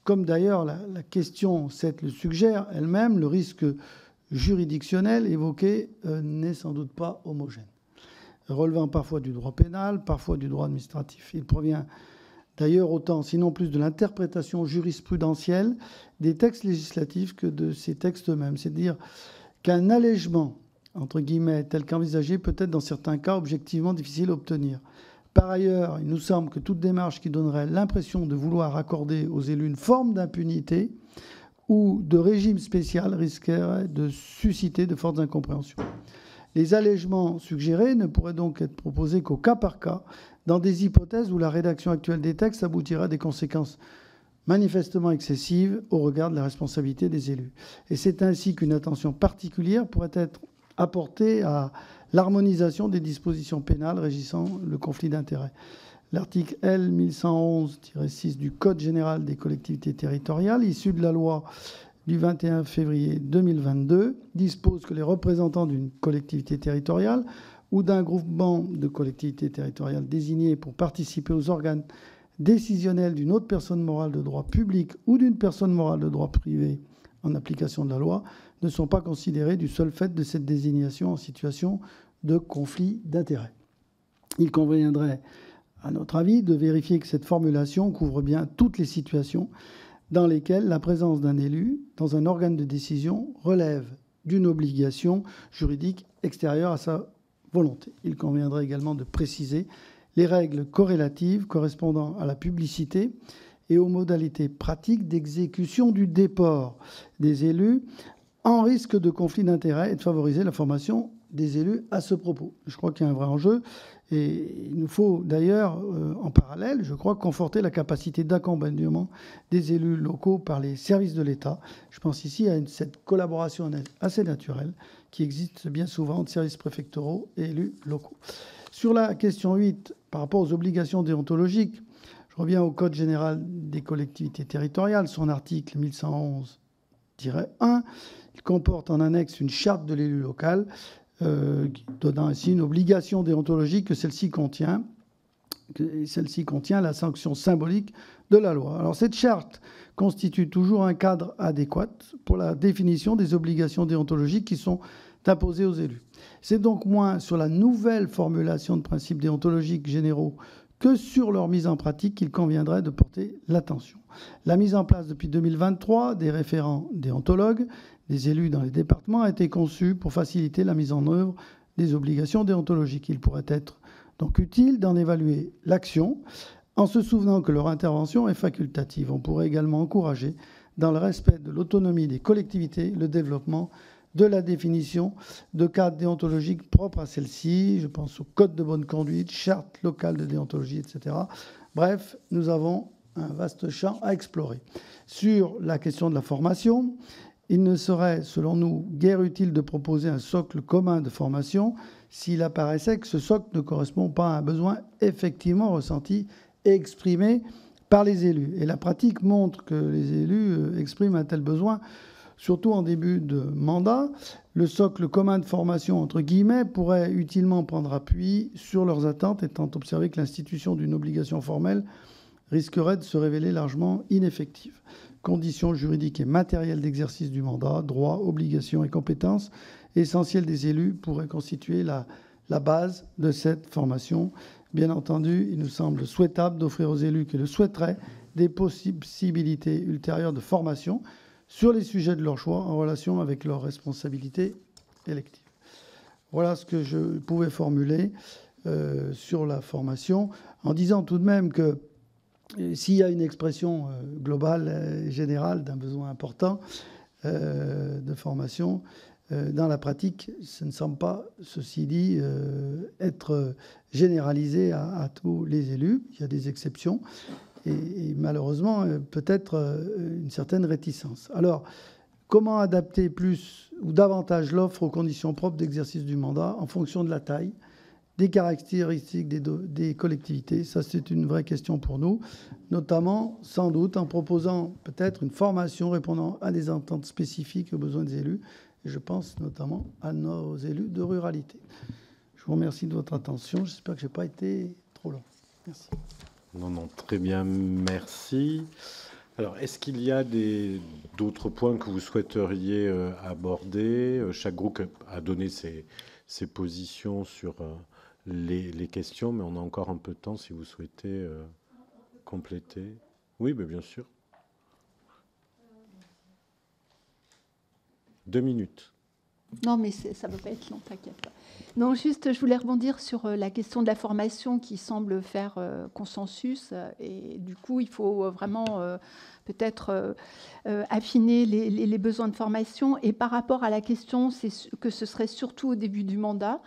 Comme d'ailleurs la question 7 le suggère elle-même, le risque juridictionnel évoqué n'est sans doute pas homogène, relevant parfois du droit pénal, parfois du droit administratif. Il provient d'ailleurs autant, sinon plus, de l'interprétation jurisprudentielle des textes législatifs que de ces textes eux-mêmes. C'est-à-dire qu'un allègement, entre guillemets, tel qu'envisagé, peut être dans certains cas objectivement difficile à obtenir. Par ailleurs, il nous semble que toute démarche qui donnerait l'impression de vouloir accorder aux élus une forme d'impunité ou de régime spécial risquerait de susciter de fortes incompréhensions. Les allègements suggérés ne pourraient donc être proposés qu'au cas par cas, dans des hypothèses où la rédaction actuelle des textes aboutirait à des conséquences manifestement excessives au regard de la responsabilité des élus. Et c'est ainsi qu'une attention particulière pourrait être apportée à l'harmonisation des dispositions pénales régissant le conflit d'intérêts. L'article L. 1111-6 du Code général des collectivités territoriales, issu de la loi du 21 février 2022, dispose que les représentants d'une collectivité territoriale ou d'un groupement de collectivités territoriales désignés pour participer aux organes décisionnels d'une autre personne morale de droit public ou d'une personne morale de droit privé en application de la loi ne sont pas considérés du seul fait de cette désignation en situation de conflit d'intérêts. Il conviendrait, à notre avis, de vérifier que cette formulation couvre bien toutes les situations dans lesquelles la présence d'un élu dans un organe de décision relève d'une obligation juridique extérieure à sa volonté. Il conviendrait également de préciser les règles corrélatives correspondant à la publicité et aux modalités pratiques d'exécution du déport des élus en risque de conflit d'intérêts et de favoriser la formation des élus à ce propos. Je crois qu'il y a un vrai enjeu et il nous faut d'ailleurs, en parallèle, je crois, conforter la capacité d'accompagnement des élus locaux par les services de l'État. Je pense ici à cette collaboration assez naturelle qui existe bien souvent entre services préfectoraux et élus locaux. Sur la question 8, par rapport aux obligations déontologiques, je reviens au Code général des collectivités territoriales, son article 1111-1. Il comporte en annexe une charte de l'élu local, donnant ainsi une obligation déontologique que celle-ci contient la sanction symbolique de la loi. Alors cette charte constitue toujours un cadre adéquat pour la définition des obligations déontologiques qui sont imposées aux élus. C'est donc moins sur la nouvelle formulation de principes déontologiques généraux que sur leur mise en pratique qu'il conviendrait de porter l'attention. La mise en place depuis 2023 des référents déontologues des élus dans les départements a été conçue pour faciliter la mise en œuvre des obligations déontologiques. Il pourrait être donc utile d'en évaluer l'action en se souvenant que leur intervention est facultative. On pourrait également encourager, dans le respect de l'autonomie des collectivités, le développement de la définition de cadres déontologiques propres à celle-ci. Je pense au code de bonne conduite, charte locale de déontologie, etc. Bref, nous avons un vaste champ à explorer. Sur la question de la formation, il ne serait, selon nous, guère utile de proposer un socle commun de formation s'il apparaissait que ce socle ne correspond pas à un besoin effectivement ressenti et exprimé par les élus. Et la pratique montre que les élus expriment un tel besoin, surtout en début de mandat. Le socle commun de formation, entre guillemets, pourrait utilement prendre appui sur leurs attentes, étant observé que l'institution d'une obligation formelle risquerait de se révéler largement ineffective. Conditions juridiques et matérielles d'exercice du mandat, droits, obligations et compétences essentielles des élus pourraient constituer la base de cette formation. Bien entendu, il nous semble souhaitable d'offrir aux élus qui le souhaiteraient des possibilités ultérieures de formation sur les sujets de leur choix en relation avec leurs responsabilités électives. Voilà ce que je pouvais formuler sur la formation, en disant tout de même que s'il y a une expression globale et générale d'un besoin important de formation, dans la pratique, ça ne semble pas, ceci dit, être généralisé à tous les élus. Il y a des exceptions et malheureusement, peut-être une certaine réticence. Alors, comment adapter plus ou davantage l'offre aux conditions propres d'exercice du mandat en fonction de la taille, des caractéristiques des collectivités? Ça, c'est une vraie question pour nous, notamment, sans doute, en proposant peut-être une formation répondant à des attentes spécifiques aux besoins des élus. Et je pense notamment à nos élus de ruralité. Je vous remercie de votre attention. J'espère que je n'ai pas été trop long. Merci. Non, très bien, merci. Alors, est-ce qu'il y a d'autres points que vous souhaiteriez aborder? Chaque groupe a donné ses positions sur les questions, mais on a encore un peu de temps si vous souhaitez compléter. Oui, mais bien sûr. 2 minutes. Non, mais ça ne va pas être long, t'inquiète pas. Non, juste, je voulais rebondir sur la question de la formation qui semble faire consensus. Et du coup, il faut vraiment peut-être affiner les besoins de formation. Et par rapport à la question, c'est que ce serait surtout au début du mandat.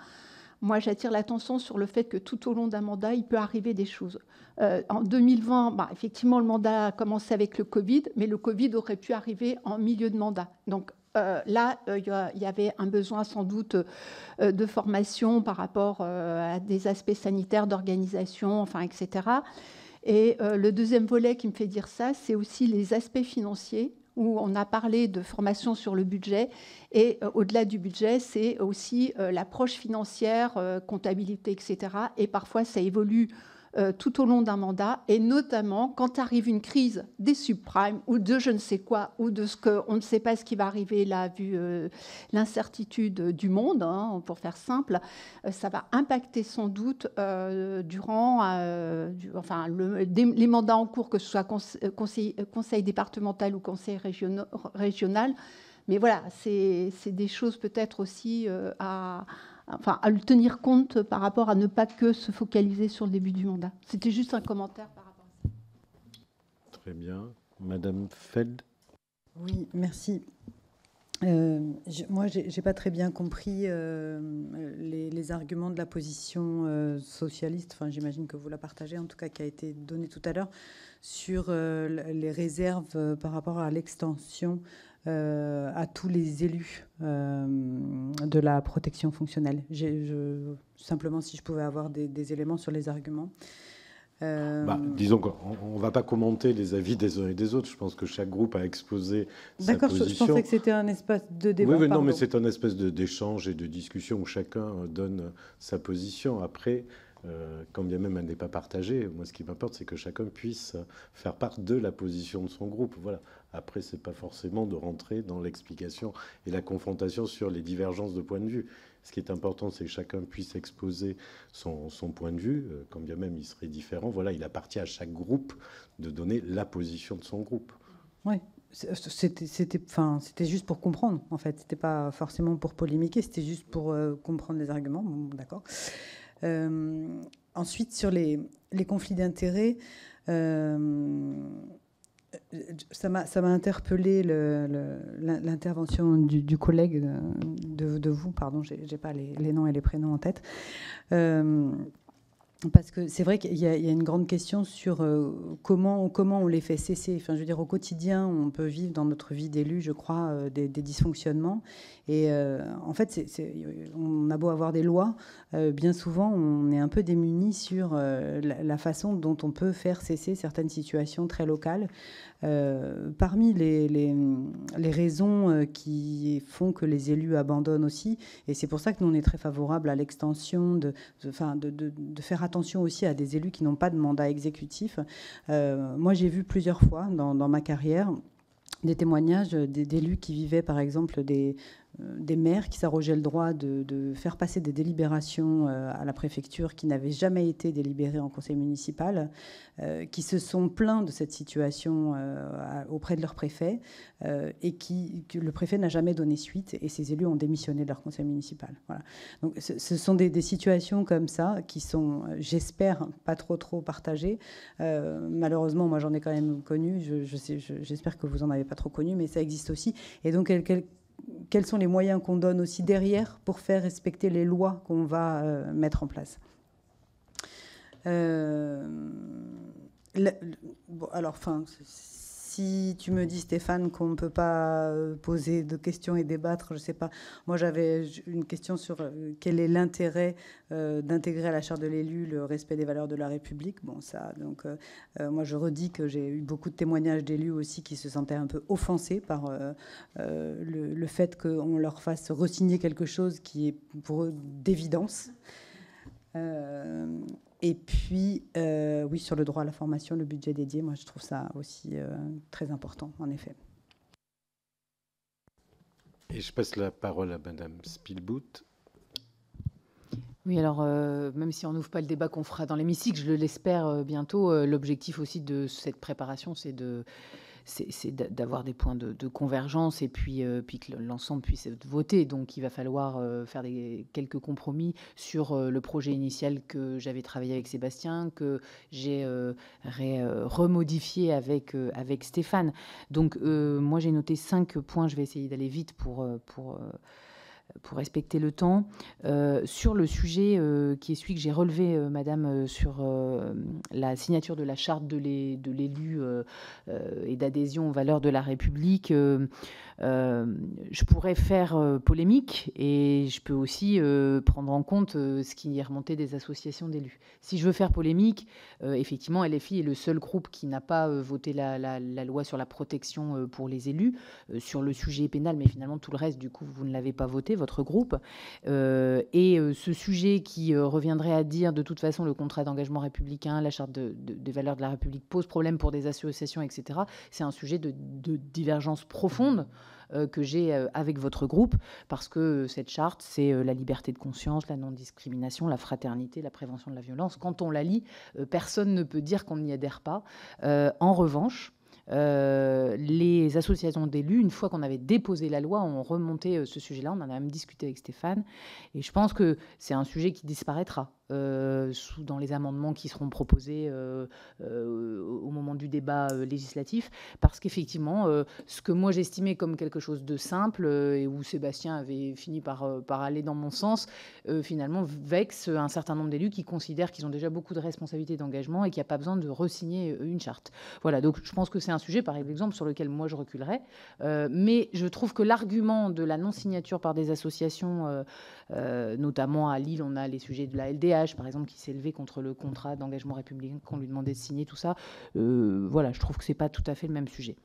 Moi, j'attire l'attention sur le fait que tout au long d'un mandat, il peut arriver des choses. En 2020, effectivement, le mandat a commencé avec le Covid, mais le Covid aurait pu arriver en milieu de mandat. Donc, là, il y avait un besoin sans doute de formation par rapport à des aspects sanitaires, d'organisation, enfin, etc. Et le deuxième volet qui me fait dire ça, c'est aussi les aspects financiers, où on a parlé de formation sur le budget. Et au-delà du budget, c'est aussi l'approche financière, comptabilité, etc. Et parfois, ça évolue tout au long d'un mandat, et notamment quand arrive une crise des subprimes ou de je ne sais quoi, ou de ce qu'on ne sait pas ce qui va arriver là, vu l'incertitude du monde, hein, pour faire simple, ça va impacter sans doute durant les mandats en cours, que ce soit conseil départemental ou conseil régional. Mais voilà, c'est des choses peut-être aussi à le tenir compte par rapport à ne pas que se focaliser sur le début du mandat. C'était juste un commentaire par rapport à ça. Très bien. Madame Feld. Oui, merci. Moi, je n'ai pas très bien compris les arguments de la position socialiste. Enfin, j'imagine que vous la partagez, en tout cas, qui a été donnée tout à l'heure, sur les réserves par rapport à l'extension à tous les élus de la protection fonctionnelle. Simplement, si je pouvais avoir des éléments sur les arguments. Disons qu'on ne va pas commenter les avis des uns et des autres. Je pense que chaque groupe a exposé sa position. D'accord, je pensais que c'était un espace de débat. Oui, non, mais c'est un espèce d'échange et de discussion où chacun donne sa position. Après, quand bien même elle n'est pas partagée, moi ce qui m'importe, c'est que chacun puisse faire part de la position de son groupe. Voilà. Après, c'est pas forcément de rentrer dans l'explication et la confrontation sur les divergences de point de vue. Ce qui est important, c'est que chacun puisse exposer son point de vue, quand bien même il serait différent. Voilà, il appartient à chaque groupe de donner la position de son groupe. Oui, c'était juste pour comprendre, en fait. C'était pas forcément pour polémiquer, c'était juste pour comprendre les arguments. Bon, d'accord. Ensuite, sur les conflits d'intérêts, Ça m'a interpellé l'intervention du collègue de vous, pardon, j'ai pas les noms et les prénoms en tête. Parce que c'est vrai qu'il y a une grande question sur comment on les fait cesser. Enfin, je veux dire, au quotidien, on peut vivre dans notre vie d'élu, je crois, des dysfonctionnements. Et en fait, on a beau avoir des lois, bien souvent, on est un peu démunis sur la façon dont on peut faire cesser certaines situations très locales. Parmi les raisons qui font que les élus abandonnent aussi, et c'est pour ça que nous on est très favorable à l'extension de faire attention aussi à des élus qui n'ont pas de mandat exécutif. Moi j'ai vu plusieurs fois dans ma carrière des témoignages d'élus qui vivaient par exemple des maires qui s'arrogeaient le droit de faire passer des délibérations à la préfecture qui n'avaient jamais été délibérées en conseil municipal, qui se sont plaints de cette situation auprès de leur préfet et que le préfet n'a jamais donné suite et ces élus ont démissionné de leur conseil municipal. Voilà. Donc ce sont des situations comme ça qui sont, j'espère, pas trop partagées. Malheureusement, moi j'en ai quand même connu, j'espère que vous en avez pas trop connu, mais ça existe aussi. Et donc quels sont les moyens qu'on donne aussi derrière pour faire respecter les lois qu'on va mettre en place. Si tu me dis, Stéphane, qu'on ne peut pas poser de questions et débattre, je ne sais pas. Moi, j'avais une question sur quel est l'intérêt d'intégrer à la charte de l'élu le respect des valeurs de la République. Bon, ça, donc, moi, je redis que j'ai eu beaucoup de témoignages d'élus aussi qui se sentaient un peu offensés par le fait qu'on leur fasse re-signer quelque chose qui est pour eux d'évidence. Et puis, oui, sur le droit à la formation, le budget dédié, moi, je trouve ça aussi très important, en effet. Et je passe la parole à Madame Spielbout. Oui, alors, même si on n'ouvre pas le débat qu'on fera dans l'hémicycle, je l'espère bientôt, l'objectif aussi de cette préparation, c'est d'avoir des points de convergence et puis que l'ensemble puisse être voté. Donc, il va falloir faire quelques compromis sur le projet initial que j'avais travaillé avec Sébastien, que j'ai remodifié avec Stéphane. Donc, moi, j'ai noté 5 points. Je vais essayer d'aller vite pour respecter le temps. Sur le sujet qui est celui que j'ai relevé, Madame, sur la signature de la charte de l'élu et d'adhésion aux valeurs de la République, je pourrais faire polémique et je peux aussi prendre en compte ce qui est remonté des associations d'élus. Si je veux faire polémique, effectivement, LFI est le seul groupe qui n'a pas voté la loi sur la protection pour les élus, sur le sujet pénal, mais finalement tout le reste, du coup, vous ne l'avez pas voté, votre groupe. Ce sujet qui reviendrait à dire, de toute façon, le contrat d'engagement républicain, la charte des valeurs de la République pose problème pour des associations, etc., c'est un sujet de divergence profonde que j'ai avec votre groupe, parce que cette charte, c'est la liberté de conscience, la non-discrimination, la fraternité, la prévention de la violence. Quand on la lit, personne ne peut dire qu'on n'y adhère pas. En revanche, les associations d'élus, une fois qu'on avait déposé la loi, ont remonté ce sujet-là. On en a même discuté avec Stéphane. Et je pense que c'est un sujet qui disparaîtra dans les amendements qui seront proposés au moment du débat législatif. Parce qu'effectivement, ce que moi j'estimais comme quelque chose de simple et où Sébastien avait fini par aller dans mon sens, finalement vexe un certain nombre d'élus qui considèrent qu'ils ont déjà beaucoup de responsabilités d'engagement et qu'il n'y a pas besoin de re-signer une charte. Voilà, donc je pense que c'est un sujet, par exemple, sur lequel moi je reculerais. Mais je trouve que l'argument de la non-signature par des associations, notamment à Lille, on a les sujets de la LDH, par exemple, qui s'est levé contre le contrat d'engagement républicain qu'on lui demandait de signer, tout ça. Voilà, je trouve que c'est pas tout à fait le même sujet.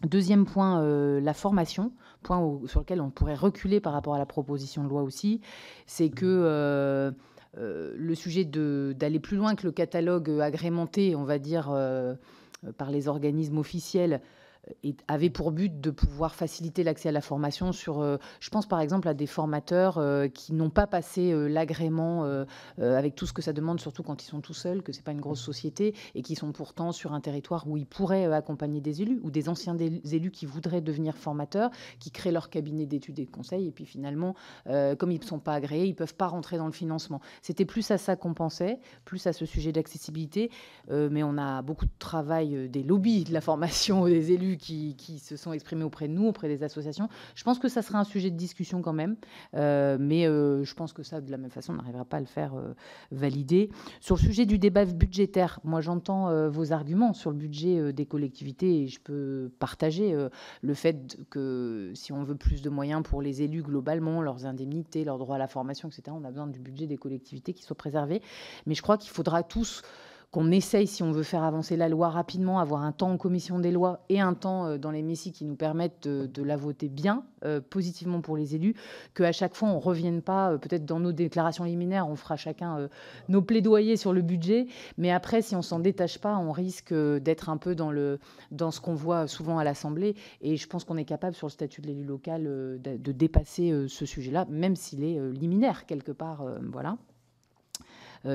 Deuxième point, la formation, point sur lequel on pourrait reculer par rapport à la proposition de loi aussi, c'est que le sujet d'aller plus loin que le catalogue agrémenté, on va dire, par les organismes officiels, avait pour but de pouvoir faciliter l'accès à la formation sur, je pense par exemple à des formateurs qui n'ont pas passé l'agrément avec tout ce que ça demande, surtout quand ils sont tout seuls, que c'est pas une grosse société, et qui sont pourtant sur un territoire où ils pourraient accompagner des élus, ou des anciens élus qui voudraient devenir formateurs, qui créent leur cabinet d'études et de conseils, et puis finalement, comme ils ne sont pas agréés, ils ne peuvent pas rentrer dans le financement. C'était plus à ça qu'on pensait, plus à ce sujet d'accessibilité, mais on a beaucoup de travail des lobbies de la formation des élus qui se sont exprimés auprès de nous, auprès des associations. Je pense que ça sera un sujet de discussion quand même, mais je pense que ça, de la même façon, on n'arrivera pas à le faire valider. Sur le sujet du débat budgétaire, moi j'entends vos arguments sur le budget des collectivités et je peux partager le fait que si on veut plus de moyens pour les élus globalement, leurs indemnités, leurs droits à la formation, etc., on a besoin du budget des collectivités qui soit préservé. Mais je crois qu'il faudra tous qu'on essaye, si on veut faire avancer la loi rapidement, avoir un temps en commission des lois et un temps dans l'hémicycle qui nous permettent de la voter bien, positivement pour les élus, qu'à chaque fois on ne revienne pas, peut-être dans nos déclarations liminaires, on fera chacun nos plaidoyers sur le budget, mais après, si on ne s'en détache pas, on risque d'être un peu dans ce qu'on voit souvent à l'Assemblée, et je pense qu'on est capable, sur le statut de l'élu local, de dépasser ce sujet-là, même s'il est liminaire quelque part, voilà.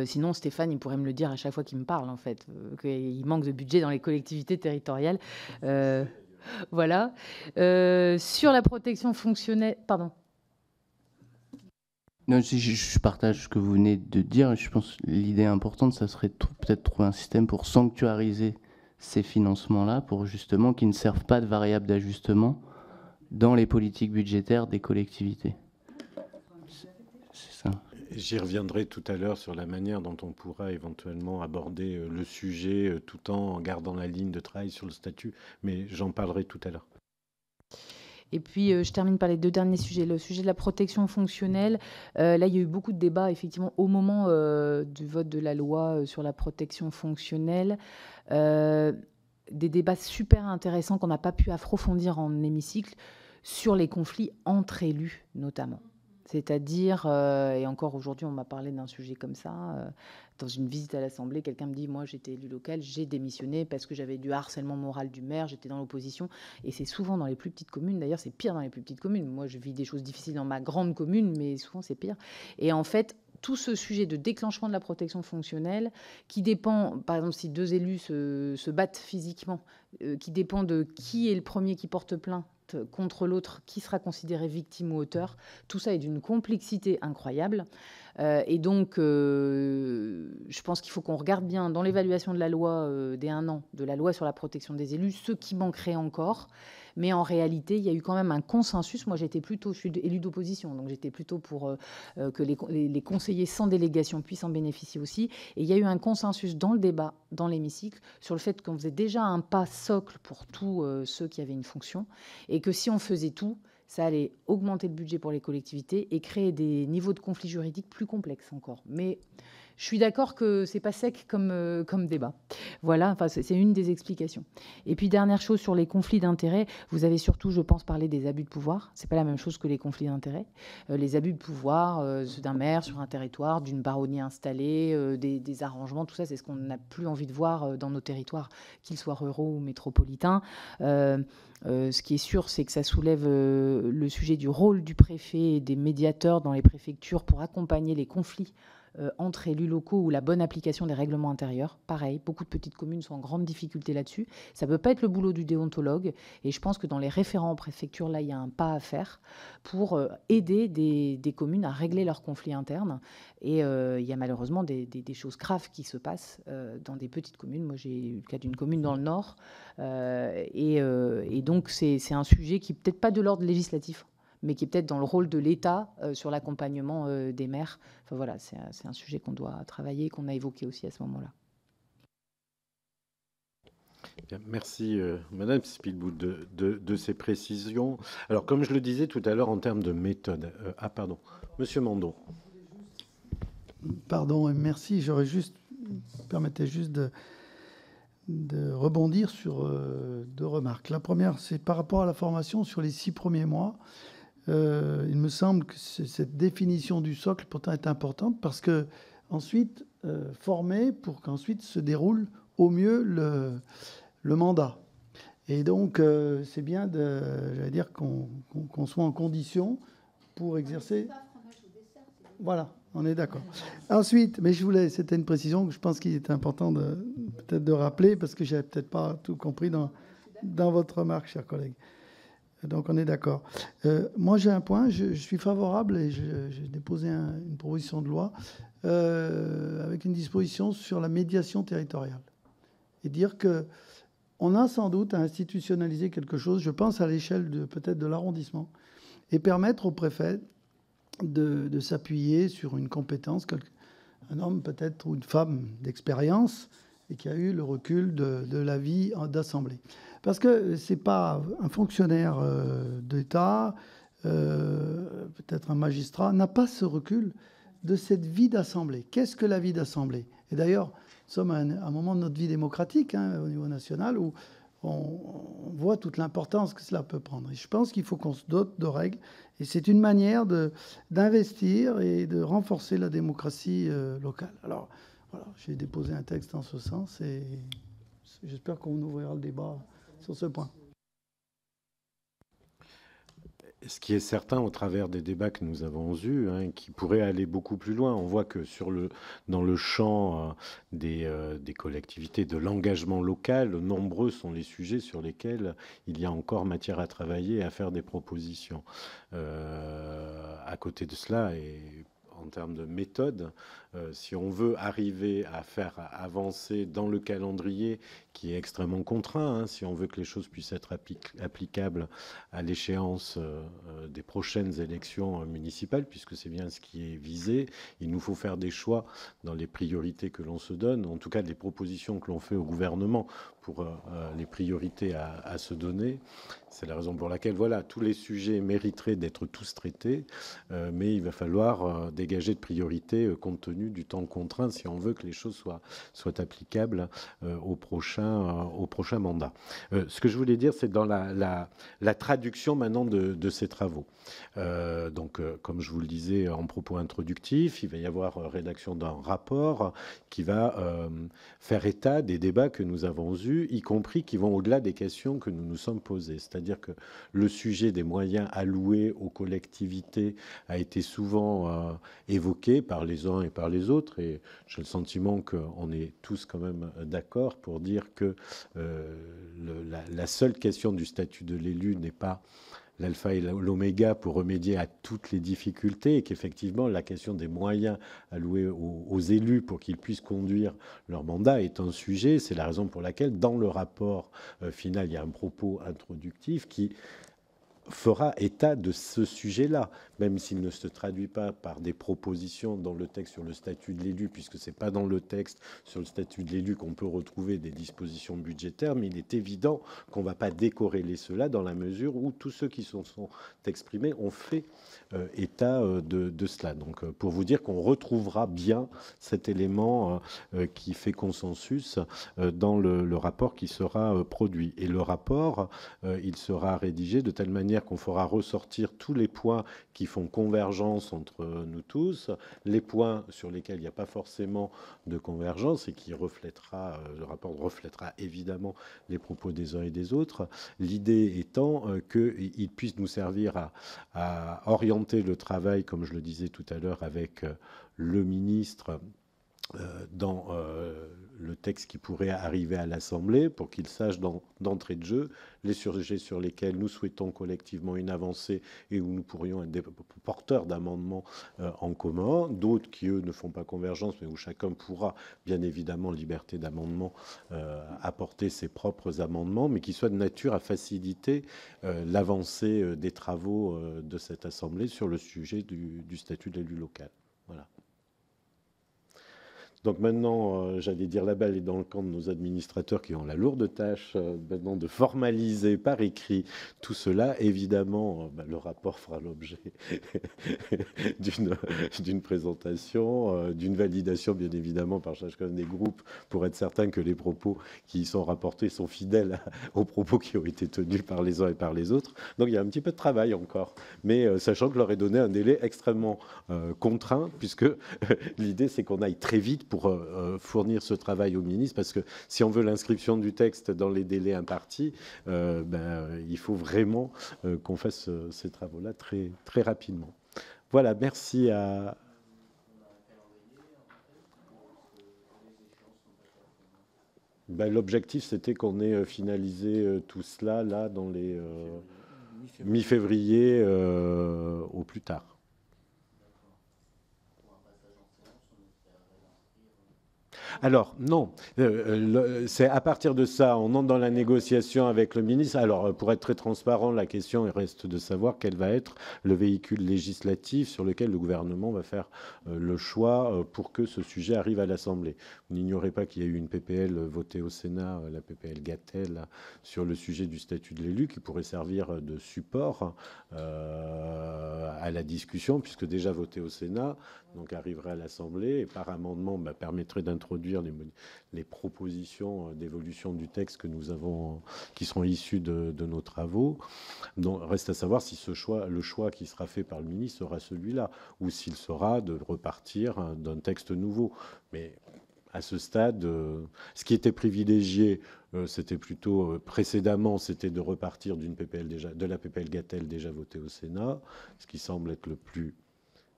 Sinon, Stéphane, il pourrait me le dire à chaque fois qu'il me parle, en fait, qu'il manque de budget dans les collectivités territoriales. Voilà. Sur la protection fonctionnelle... Pardon. Non, je partage ce que vous venez de dire. Je pense que l'idée importante, ça serait peut-être trouver un système pour sanctuariser ces financements-là, pour justement qu'ils ne servent pas de variable d'ajustement dans les politiques budgétaires des collectivités. C'est ça. J'y reviendrai tout à l'heure sur la manière dont on pourra éventuellement aborder le sujet tout en gardant la ligne de travail sur le statut, mais j'en parlerai tout à l'heure. Et puis, je termine par les deux derniers sujets. Le sujet de la protection fonctionnelle, là, il y a eu beaucoup de débats, effectivement, au moment du vote de la loi sur la protection fonctionnelle. Des débats super intéressants qu'on n'a pas pu approfondir en hémicycle sur les conflits entre élus, notamment. C'est-à-dire, et encore aujourd'hui, on m'a parlé d'un sujet comme ça, dans une visite à l'Assemblée, quelqu'un me dit, moi j'étais élu local, j'ai démissionné parce que j'avais du harcèlement moral du maire, j'étais dans l'opposition, et c'est souvent dans les plus petites communes, d'ailleurs c'est pire dans les plus petites communes, moi je vis des choses difficiles dans ma grande commune, mais souvent c'est pire, et en fait, tout ce sujet de déclenchement de la protection fonctionnelle, qui dépend, par exemple, si deux élus se battent physiquement, qui dépend de qui est le premier qui porte plainte contre l'autre, qui sera considéré victime ou auteur, tout ça est d'une complexité incroyable. Et donc, je pense qu'il faut qu'on regarde bien dans l'évaluation de la loi des 1 an, de la loi sur la protection des élus, ce qui manquerait encore. Mais en réalité, il y a eu quand même un consensus. Moi, je suis élu d'opposition, donc j'étais plutôt pour que les conseillers sans délégation puissent en bénéficier aussi. Et il y a eu un consensus dans le débat, dans l'hémicycle, sur le fait qu'on faisait déjà un pas socle pour tous ceux qui avaient une fonction, et que si on faisait tout, ça allait augmenter le budget pour les collectivités et créer des niveaux de conflits juridiques plus complexes encore. Mais je suis d'accord que c'est pas sec comme débat. Voilà, enfin, c'est une des explications. Et puis, dernière chose sur les conflits d'intérêts, vous avez surtout, je pense, parlé des abus de pouvoir. C'est pas la même chose que les conflits d'intérêts. Les abus de pouvoir d'un maire sur un territoire, d'une baronnie installée, des arrangements, tout ça, c'est ce qu'on n'a plus envie de voir dans nos territoires, qu'ils soient ruraux ou métropolitains. Ce qui est sûr, c'est que ça soulève le sujet du rôle du préfet et des médiateurs dans les préfectures pour accompagner les conflits entre élus locaux ou la bonne application des règlements intérieurs. Pareil, beaucoup de petites communes sont en grande difficulté là-dessus. Ça ne peut pas être le boulot du déontologue. Et je pense que dans les référents en préfecture, là, il y a un pas à faire pour aider des communes à régler leurs conflits internes. Et il y a malheureusement des choses graves qui se passent dans des petites communes. Moi, j'ai eu le cas d'une commune dans le Nord. Et donc, c'est un sujet qui n'est peut-être pas de l'ordre législatif, mais qui est peut-être dans le rôle de l'État sur l'accompagnement des maires. Enfin voilà, c'est un sujet qu'on doit travailler, qu'on a évoqué aussi à ce moment-là. Bien, merci Madame Spielbout de ces précisions. Alors comme je le disais tout à l'heure en termes de méthode, pardon, Monsieur Mandon. Pardon, merci. Permettez juste de rebondir sur deux remarques. La première, c'est par rapport à la formation sur les 6 premiers mois. Il me semble que cette définition du socle pourtant est importante parce que ensuite former pour qu'ensuite se déroule au mieux le mandat. Et donc, c'est bien j'allais dire, qu'on soit en condition pour exercer. Voilà, on est d'accord. Ensuite, mais c'était une précision que je pense qu'il est important peut-être de rappeler, parce que je n'avais peut-être pas tout compris dans votre remarque, chers collègues. Donc, on est d'accord. Moi, j'ai un point. Je suis favorable et j'ai déposé une proposition de loi avec une disposition sur la médiation territoriale. Et dire qu'on a sans doute à institutionnaliser quelque chose, je pense à l'échelle peut-être de l'arrondissement, et permettre au préfet de s'appuyer sur une compétence, un homme peut-être ou une femme d'expérience, et qui a eu le recul de la vie d'assemblée. Parce que ce n'est pas un fonctionnaire d'État, peut-être un magistrat, n'a pas ce recul de cette vie d'assemblée. Qu'est-ce que la vie d'assemblée? Et d'ailleurs, nous sommes à un moment de notre vie démocratique au niveau national où on voit toute l'importance que cela peut prendre. Et je pense qu'il faut qu'on se dote de règles. Et c'est une manière d'investir et de renforcer la démocratie locale. Alors, voilà, j'ai déposé un texte en ce sens et j'espère qu'on ouvrira le débat sur ce point. Ce qui est certain au travers des débats que nous avons eus, qui pourrait aller beaucoup plus loin, on voit que dans le champ des collectivités, de l'engagement local, nombreux sont les sujets sur lesquels il y a encore matière à travailler et à faire des propositions. À côté de cela, et en termes de méthode, si on veut arriver à faire avancer dans le calendrier qui est extrêmement contraint, si on veut que les choses puissent être applicables à l'échéance des prochaines élections municipales, puisque c'est bien ce qui est visé, il nous faut faire des choix dans les priorités que l'on se donne, en tout cas des propositions que l'on fait au gouvernement pour les priorités à se donner. C'est la raison pour laquelle, voilà, tous les sujets mériteraient d'être tous traités, mais il va falloir dégager de priorités compte tenu du temps contraint si on veut que les choses soient applicables au prochain mandat. Ce que je voulais dire, c'est dans la traduction maintenant de ces travaux. Donc, comme je vous le disais en propos introductif, il va y avoir rédaction d'un rapport qui va faire état des débats que nous avons eus, y compris qui vont au-delà des questions que nous nous sommes posées. C'est-à-dire que le sujet des moyens alloués aux collectivités a été souvent évoqué par les uns et par les autres, et j'ai le sentiment qu'on est tous quand même d'accord pour dire que la seule question du statut de l'élu n'est pas l'alpha et l'oméga pour remédier à toutes les difficultés, et qu'effectivement la question des moyens alloués aux élus pour qu'ils puissent conduire leur mandat est un sujet. C'est la raison pour laquelle dans le rapport final il y a un propos introductif qui fera état de ce sujet-là, même s'il ne se traduit pas par des propositions dans le texte sur le statut de l'élu, puisque ce n'est pas dans le texte sur le statut de l'élu qu'on peut retrouver des dispositions budgétaires, mais il est évident qu'on ne va pas décorréler cela dans la mesure où tous ceux qui se sont exprimés ont fait état de cela. Donc, pour vous dire qu'on retrouvera bien cet élément qui fait consensus dans le rapport qui sera produit. Et le rapport, il sera rédigé de telle manière qu'on fera ressortir tous les points qui font convergence entre nous tous, les points sur lesquels il n'y a pas forcément de convergence et qui reflètera, le rapport reflètera évidemment les propos des uns et des autres. L'idée étant qu'il puisse nous servir à orienter le travail, comme je le disais tout à l'heure, avec le ministre dans le texte qui pourrait arriver à l'Assemblée, pour qu'il sache d'entrée de jeu les sujets sur lesquels nous souhaitons collectivement une avancée et où nous pourrions être des porteurs d'amendements en commun, d'autres qui, eux, ne font pas convergence, mais où chacun pourra, bien évidemment, liberté d'amendement, apporter ses propres amendements, mais qui soient de nature à faciliter l'avancée des travaux de cette Assemblée sur le sujet du statut de l'élu local. Voilà. Donc maintenant, j'allais dire, la balle est dans le camp de nos administrateurs qui ont la lourde tâche maintenant de formaliser par écrit tout cela. Évidemment, le rapport fera l'objet d'une présentation, d'une validation, bien évidemment, par chacun des groupes, pour être certain que les propos qui y sont rapportés sont fidèles aux propos qui ont été tenus par les uns et par les autres. Donc il y a un petit peu de travail encore, mais sachant que je leur ai donné un délai extrêmement contraint, puisque l'idée c'est qu'on aille très vite pour fournir ce travail au ministre, parce que si on veut l'inscription du texte dans les délais impartis, il faut vraiment qu'on fasse ces travaux-là très, très rapidement. Voilà, merci à... L'objectif, c'était qu'on ait finalisé tout cela là dans les mi-février au plus tard. Alors, non, c'est à partir de ça, on entre dans la négociation avec le ministre. Alors, pour être très transparent, la question reste de savoir quel va être le véhicule législatif sur lequel le gouvernement va faire le choix pour que ce sujet arrive à l'Assemblée. Vous n'ignorez pas qu'il y a eu une PPL votée au Sénat, la PPL Gatel, sur le sujet du statut de l'élu, qui pourrait servir de support à la discussion, puisque déjà voté au Sénat, donc arriverait à l'Assemblée et par amendement permettrait d'introduire les propositions d'évolution du texte que nous avons, qui seront issues de nos travaux. Donc, reste à savoir si le choix qui sera fait par le ministre sera celui-là, ou s'il sera de repartir d'un texte nouveau. Mais à ce stade, ce qui était privilégié, c'était plutôt précédemment, c'était de repartir de la PPL Gatel déjà votée au Sénat, ce qui semble être le plus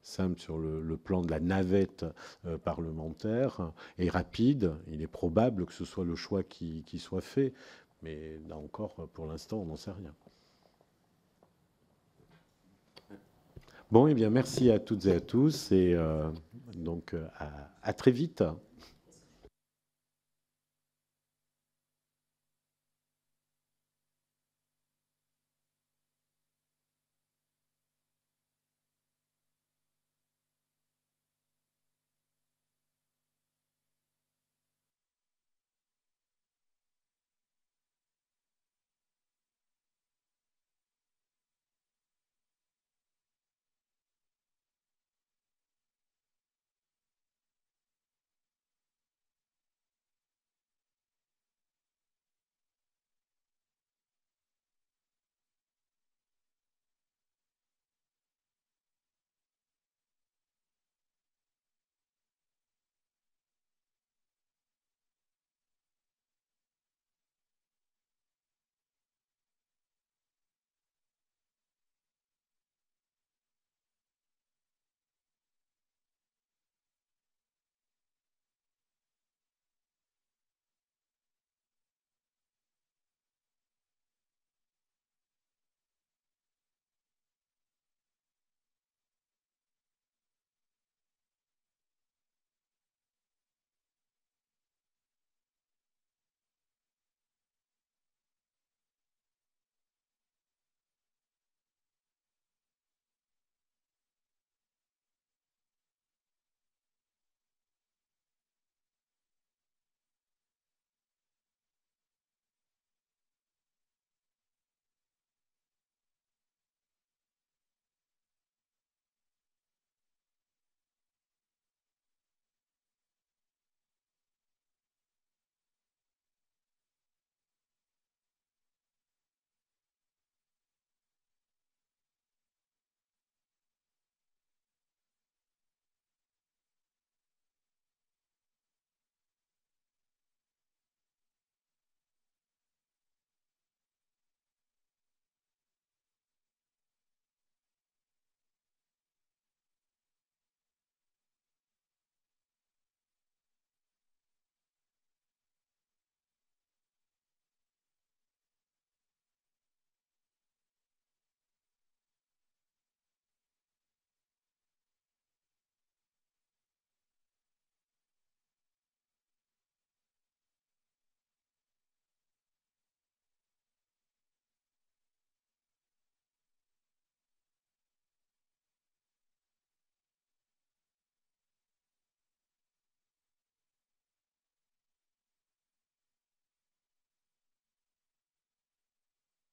simple sur le plan de la navette parlementaire et rapide. Il est probable que ce soit le choix qui soit fait, mais là encore, pour l'instant, on n'en sait rien. Bon, eh bien, merci à toutes et à tous, et donc à très vite.